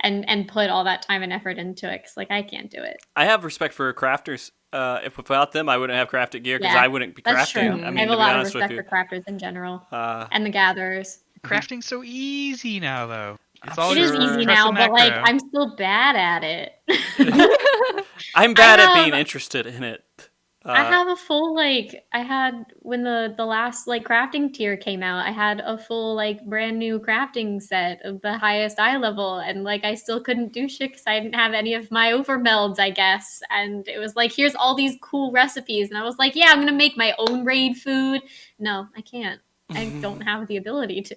and put all that time and effort into it. 'Cause like I can't do it. I have respect for crafters. If without them, I wouldn't have crafted gear because Yeah, I wouldn't be That's crafting. true. I mean, I have to a be lot of honest with respect you. for crafters in general Uh, and the gatherers. Crafting's so easy now, though. It's I'm all It is sure. easy press a now, but like macro. I'm still bad at it. I'm bad at have- being interested in it. I have a full like I had when the last like crafting tier came out, I had a full like brand new crafting set of the highest eye level, and like I still couldn't do shit because I didn't have any of my overmelds, I guess. And it was like, here's all these cool recipes, and I was like, yeah, I'm gonna make my own raid food. No, I can't. I don't have the ability to.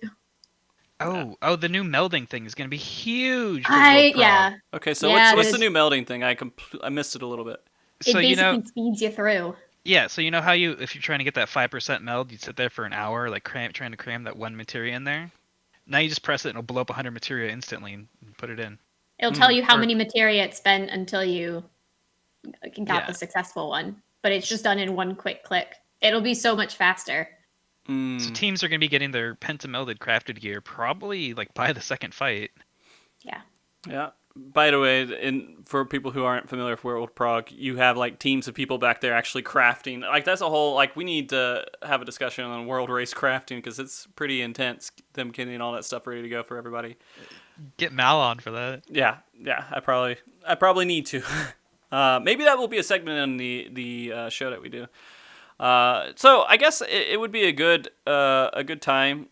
Oh, the new melding thing is going to be huge. For World Prog. Yeah. Okay, so Yeah, what's it the is. new melding thing? I missed it a little bit. So It you basically know, speeds you through. yeah. So you know how if you're trying to get that 5% meld, you sit there for an hour, like trying to cram that one materia in there. Now you just press it and it'll blow up 100 materia instantly and put it in. It'll tell you how Or- many materia it spent until you got Yeah. the successful one. But it's just done in one quick click. It'll be so much faster. So teams are going to be getting their pentamelded crafted gear probably like by the second fight. Yeah. Yeah. By the way, for people who aren't familiar with World Prog, you have like teams of people back there actually crafting. Like that's a whole like we need to have a discussion on World Race crafting because it's pretty intense. Them getting all that stuff ready to go for everybody. Get Mal on for that. Yeah. I probably need to. Maybe that will be a segment in the show that we do. So I guess it would be a good time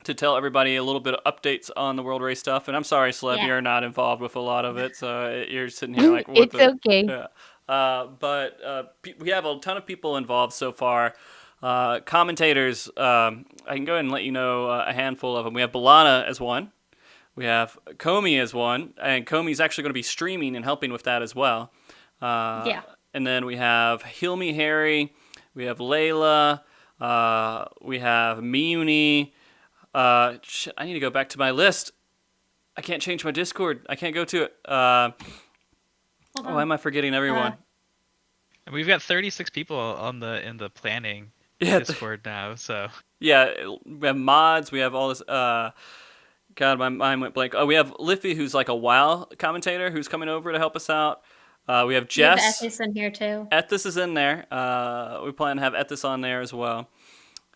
to tell everybody a little bit of updates on the World Race stuff. And I'm sorry, Shleb, Yeah. you're not involved with a lot of it, so you're sitting here like, what It's the- okay. Yeah. But we have a ton of people involved so far. Commentators, I can go ahead and let you know a handful of them. We have Balana as one. We have Komi as one, and Komi's actually going to be streaming and helping with that as well. Yeah. And then we have Hilmi Harry, we have Layla, we have Miyuni. Shit, I need to go back to my list. I can't change my Discord. I can't go to it. Why am I forgetting everyone? And we've got 36 people in the planning Yeah, Discord now. So Yeah, we have mods. We have all this. God, my mind went blank. Oh, we have Liffy, who's like a WoW commentator, who's coming over to help us out. We have We have Jess. Ethis in here too. Ethis is in there. We plan to have Ethis on there as well.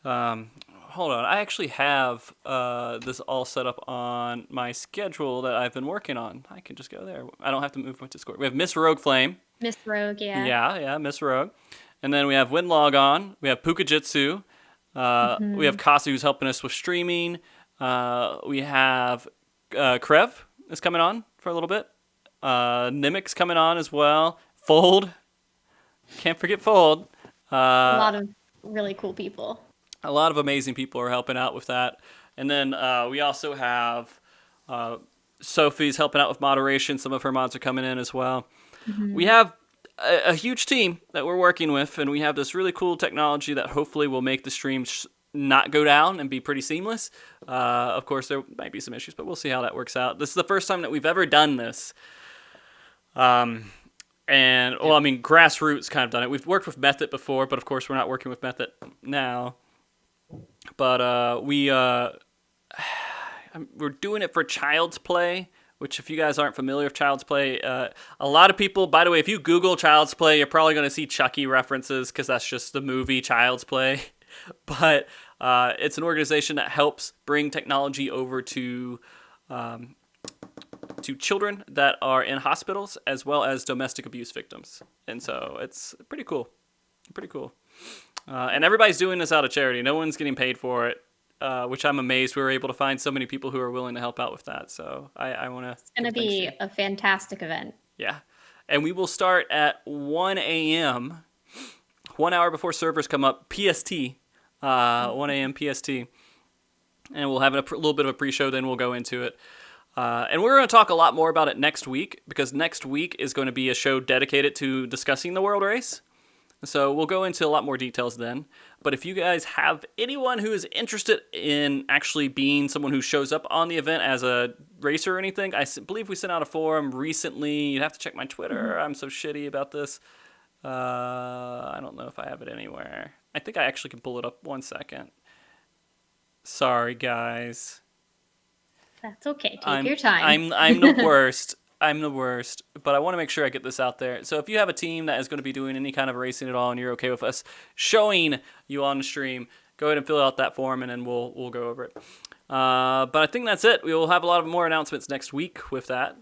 Hold on, I actually have this all set up on my schedule that I've been working on. I can just go there. I don't have to move my Discord. We have Miss Rogue Flame. Miss Rogue, yeah. Yeah, Miss Rogue. And then we have Winlog on. We have Pukajitsu. We have Kasu, who's helping us with streaming. We have Krev is coming on for a little bit. Nimic's coming on as well. Fold. Can't forget Fold. A lot of really cool people. A lot of amazing people are helping out with that. And then we also have Sophie's helping out with moderation. Some of her mods are coming in as well. We have a huge team that we're working with, and we have this really cool technology that hopefully will make the streams not go down and be pretty seamless. Of course, there might be some issues, but we'll see how that works out. This is the first time that we've ever done this. And, well, I mean, Grassroots kind of done it. We've worked with Method before, but of course we're not working with Method now. But we're doing it for Child's Play, which if you guys aren't familiar with Child's Play, a lot of people, by the way, if you Google Child's Play, you're probably going to see Chucky references because that's just the movie Child's Play. But it's an organization that helps bring technology over to children that are in hospitals as well as domestic abuse victims. And so it's pretty cool. Pretty cool. And everybody's doing this out of charity. No one's getting paid for it, which I'm amazed we were able to find so many people who are willing to help out with that. So I want to... It's going to be a fantastic event. Yeah. And we will start at 1 a.m., 1 hour before servers come up, PST, 1 a.m. PST. And we'll have a little bit of a pre-show, then we'll go into it. And we're going to talk a lot more about it next week, because next week is going to be a show dedicated to discussing the World Race. So we'll go into a lot more details then. But if you guys have anyone who is interested in actually being someone who shows up on the event as a racer or anything, believe we sent out a forum recently. You'd have to check my Twitter. I'm so shitty about this. I don't know if I have it anywhere. I think I actually can pull it up. 1 second. Sorry, guys. That's okay. Take your time. I'm the worst. I'm the worst, but I want to make sure I get this out there. So if you have a team that is going to be doing any kind of racing at all and you're okay with us showing you on the stream, go ahead and fill out that form and then we'll go over it. But I think that's it. We will have a lot of more announcements next week with that.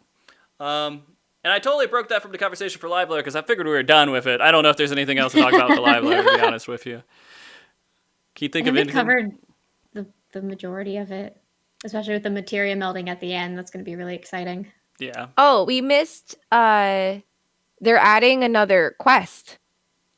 And I totally broke that from the conversation for Live Letter because I figured we were done with it. I don't know if there's anything else to talk about with the Live Letter, to be honest with you. Can you think of anything? We covered the majority of it, especially with the materia melding at the end. That's going to be really exciting. Yeah. Oh, we missed. They're adding another quest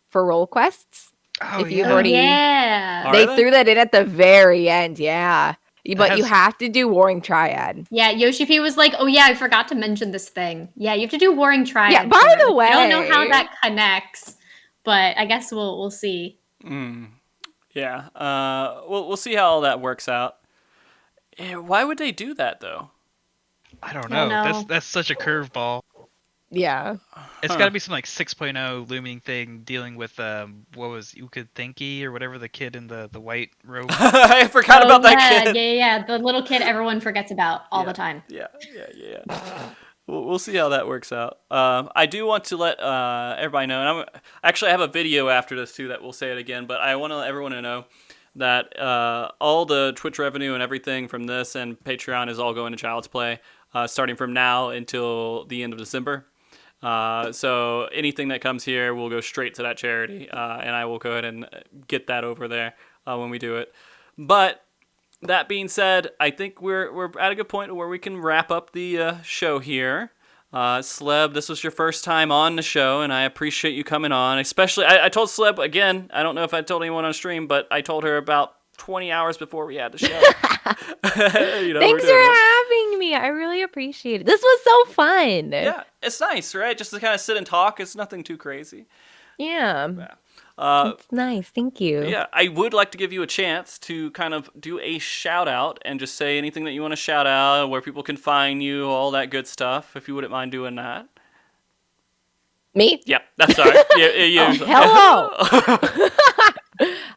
for role quests. Oh, if you've yeah. already, Yeah. they threw that in at the very end. Yeah, but you have to do Warring Triad. Yeah, Yoshi P was like, "Oh yeah, I forgot to mention this thing. Yeah, you have to do Warring Triad." Yeah. By the way, I don't know how that connects, but I guess we'll see. Yeah. We'll see how all that works out. Why would they do that though? I don't know. That's such a curveball. Yeah. It's got to be some like 6.0 looming thing dealing with what was Ukuthinki or whatever, the kid in the white robe. I forgot about that kid. Yeah. The little kid everyone forgets about all the time. Yeah. We'll see how that works out. I do want to let everybody know, and I have a video after this too that will say it again, but I want to let everyone know that all the Twitch revenue and everything from this and Patreon is all going to Child's Play, starting from now until the end of December. So anything that comes here will go straight to that charity, and I will go ahead and get that over there when we do it. But that being said, I think we're at a good point where we can wrap up the show here. Shleb, this was your first time on the show, and I appreciate you coming on. Especially, I told Shleb, again, I don't know if I told anyone on stream, but I told her about 20 hours before we had the show. Thanks for having me. I really appreciate it. This was so fun. Yeah, it's nice, right? Just to kind of sit and talk. It's nothing too crazy. Yeah. It's nice. Thank you. Yeah, I would like to give you a chance to kind of do a shout out and just say anything that you want to shout out, where people can find you, all that good stuff, if you wouldn't mind doing that. Me? Yeah, that's all right. You. Hello.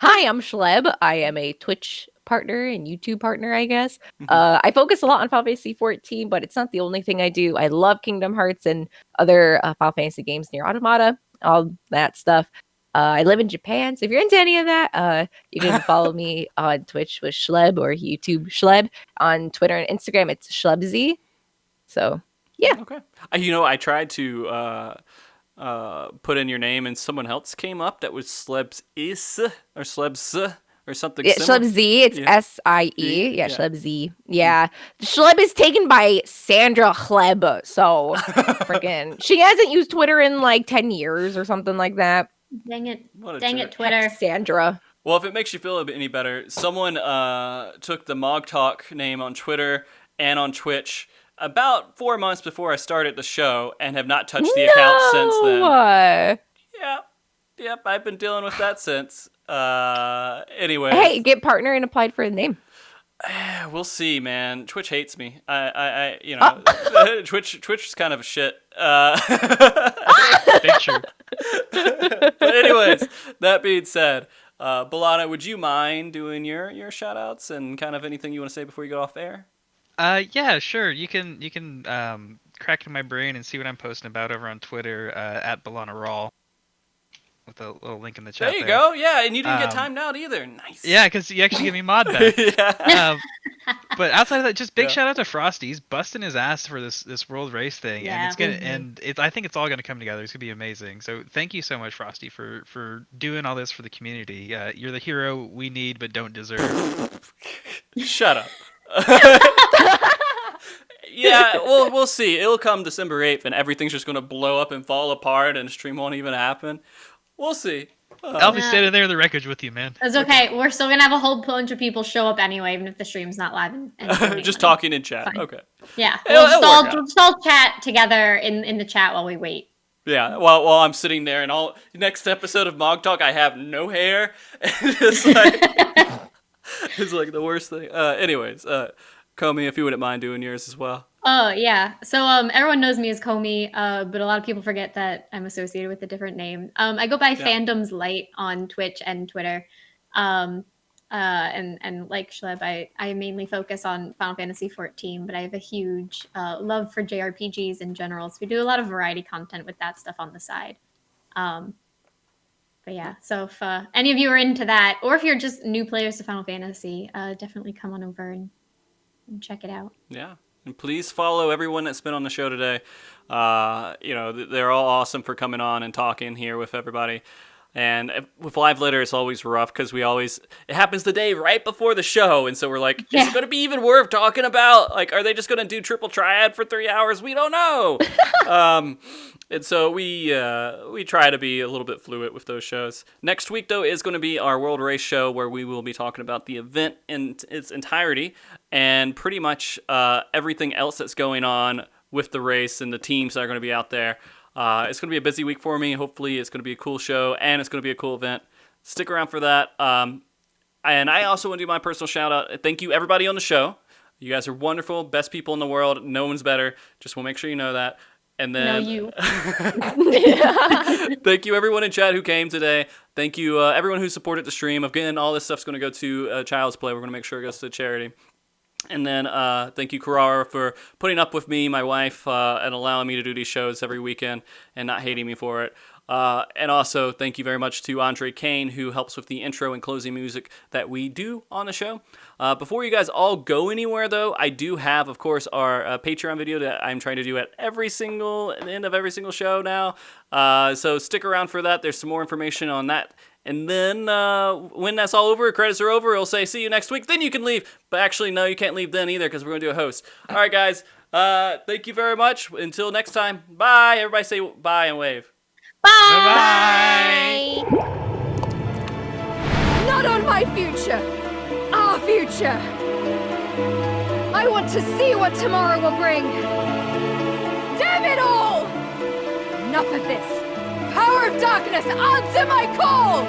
Hi, I'm Shleb. I am a Twitch partner and YouTube partner, I guess. I focus a lot on Final Fantasy 14, but it's not the only thing I do. I love Kingdom Hearts and other Final Fantasy games near Automata, all that stuff. I live in Japan, so if you're into any of that, you can follow me on Twitch with Shleb or YouTube Shleb. On Twitter and Instagram, it's Shlebz. So, yeah. Okay. I tried to put in your name, and someone else came up that was Shlebz or Shlebz or something similar. Shlebz. It's S-I-E. Yeah, Shlebz. Yeah. Shleb is taken by Sandra Hleb, so freaking... She hasn't used Twitter in like 10 years or something like that. Dang it, Twitter. Sandra. Well, if it makes you feel any better, someone took the MogTalk name on Twitter and on Twitch about 4 months before I started the show and have not touched the account since then. Yep, I've been dealing with that since. Anyway. Hey, get partner and applied for the name. We'll see, man. Twitch hates me. Twitch is kind of a shit. Picture. But anyways, that being said, Balana, would you mind doing your shout outs and kind of anything you want to say before you go off air? Yeah, sure. You can crack into my brain and see what I'm posting about over on Twitter at Balana Raw. With a little link in the chat. There you go. Yeah, and you didn't get timed out either. Nice. Yeah, because you actually gave me mod back. Yeah. But outside of that, just big shout out to Frosty. He's busting his ass for this world race thing, Yeah. and I think it's all gonna come together. It's gonna be amazing. So thank you so much, Frosty, for doing all this for the community. You're the hero we need but don't deserve. Shut up. Yeah, we'll see. It'll come December 8th, and everything's just gonna blow up and fall apart, and stream won't even happen. We'll see. I'll be standing there in the wreckage with you, man. It's okay. We're still gonna have a whole bunch of people show up anyway, even if the stream's not live. And just talking in chat. Fine. Okay. Yeah, It'll we'll work out. just all chat together in the chat while we wait. Yeah, while I'm sitting there and all next episode of MogTalk, I have no hair. And it's like it's like the worst thing. Anyways, Komi, if you wouldn't mind doing yours as well. Oh yeah. So everyone knows me as Komi, but a lot of people forget that I'm associated with a different name. I go by Fandoms Light on Twitch and Twitter. And like Shleb, I mainly focus on Final Fantasy 14, but I have a huge love for JRPGs in general. So we do a lot of variety content with that stuff on the side. But yeah, so if any of you are into that, or if you're just new players to Final Fantasy, definitely come on over and check it out. Yeah. And please follow everyone that's been on the show today. They're all awesome for coming on and talking here with everybody. And with Live Later, it's always rough because it happens the day right before the show. And so we're like, is it going to be even worth talking about? Like, are they just going to do triple triad for 3 hours? We don't know. And so we try to be a little bit fluid with those shows. Next week, though, is going to be our World Race show where we will be talking about the event in its entirety and pretty much everything else that's going on with the race and the teams that are going to be out there. It's going to be a busy week for me. Hopefully, it's going to be a cool show, and it's going to be a cool event. Stick around for that. And I also want to do my personal shout-out. Thank you, everybody on the show. You guys are wonderful, best people in the world. No one's better. Just want to make sure you know that. And then, no, you. Thank you, everyone in chat who came today. Thank you, everyone who supported the stream. Again, all this stuff's going to go to Child's Play. We're going to make sure it goes to charity. And then thank you, Karara, for putting up with me, my wife, and allowing me to do these shows every weekend and not hating me for it. And also, thank you very much to Andre Kane, who helps with the intro and closing music that we do on the show. Before you guys all go anywhere, though, I do have, of course, our Patreon video that I'm trying to do at the end of every single show now. So stick around for that. There's some more information on that. And then when that's all over, credits are over, it'll say, see you next week. Then you can leave. But actually, no, you can't leave then either because we're going to do a host. All right, guys. Thank you very much. Until next time. Bye. Everybody say bye and wave. Bye. Bye. Not on my future. Our future. I want to see what tomorrow will bring. Damn it all! Enough of this. Power of darkness, answer my call!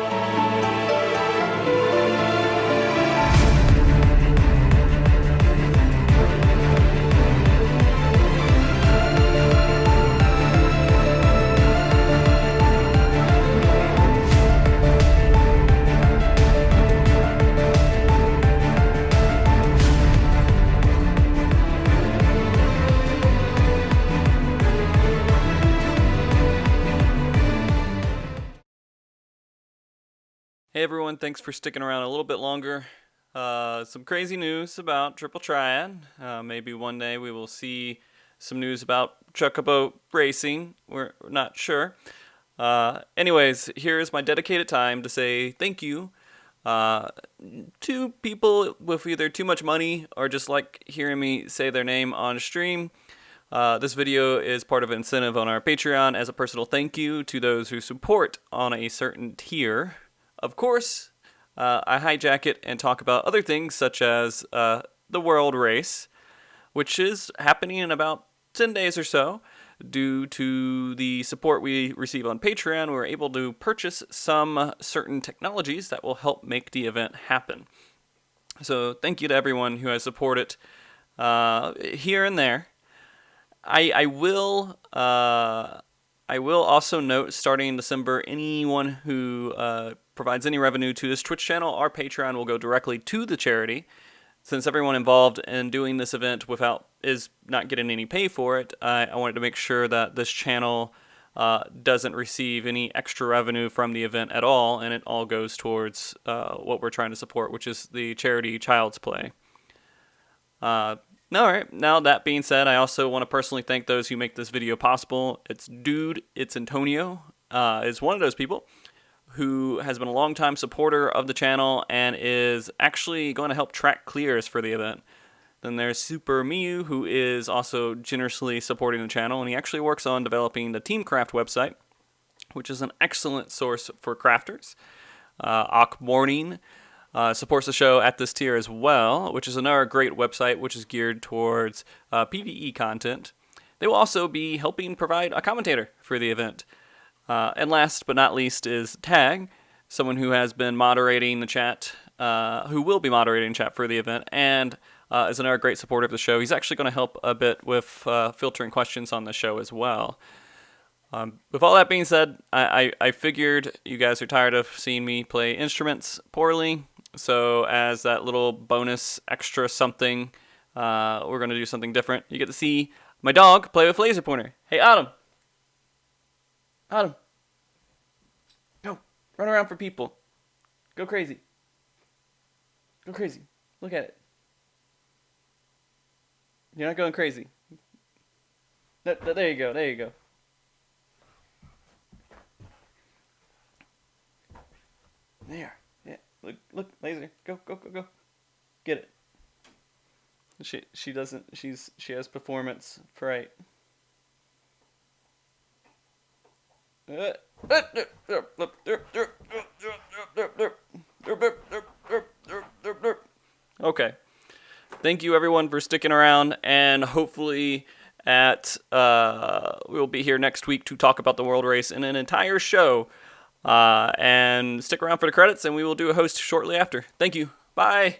Hey everyone, thanks for sticking around a little bit longer. Some crazy news about Triple Triad. Maybe one day we will see some news about Chocobo racing. We're not sure. Anyways, here's my dedicated time to say thank you to people with either too much money or just like hearing me say their name on stream. This video is part of an incentive on our Patreon as a personal thank you to those who support on a certain tier. Of course, I hijack it and talk about other things such as the World Race, which is happening in about 10 days or so. Due to the support we receive on Patreon, we're able to purchase some certain technologies that will help make the event happen. So thank you to everyone who has supported here and there. I will also note, starting in December, anyone who provides any revenue to this Twitch channel, our Patreon will go directly to the charity. Since everyone involved in doing this event is not getting any pay for it, I wanted to make sure that this channel doesn't receive any extra revenue from the event at all, and it all goes towards what we're trying to support, which is the charity Child's Play. All right, now that being said, I also want to personally thank those who make this video possible. It's Antonio, is one of those people who has been a longtime supporter of the channel and is actually going to help track clears for the event. Then there's Super Miu, who is also generously supporting the channel, and he actually works on developing the Teamcraft website, which is an excellent source for crafters. Ak Morning supports the show at this tier as well, which is another great website which is geared towards PvE content. They will also be helping provide a commentator for the event. And last but not least is Tag, someone who has been moderating the chat, who will be moderating chat for the event, and is another great supporter of the show. He's actually going to help a bit with filtering questions on the show as well. With all that being said, I figured you guys are tired of seeing me play instruments poorly, so as that little bonus extra something, we're going to do something different. You get to see my dog play with laser pointer. Hey, Autumn. Autumn. Go. Run around for people. Go crazy. Go crazy. Look at it. You're not going crazy. There you go. There you go. There. Yeah. Look, laser. Go. Get it. She doesn't. She has performance fright. Okay. Thank you everyone for sticking around, and hopefully we'll be here next week to talk about the World Race in an entire show. And stick around for the credits, and we will do a host shortly after. Thank you. Bye.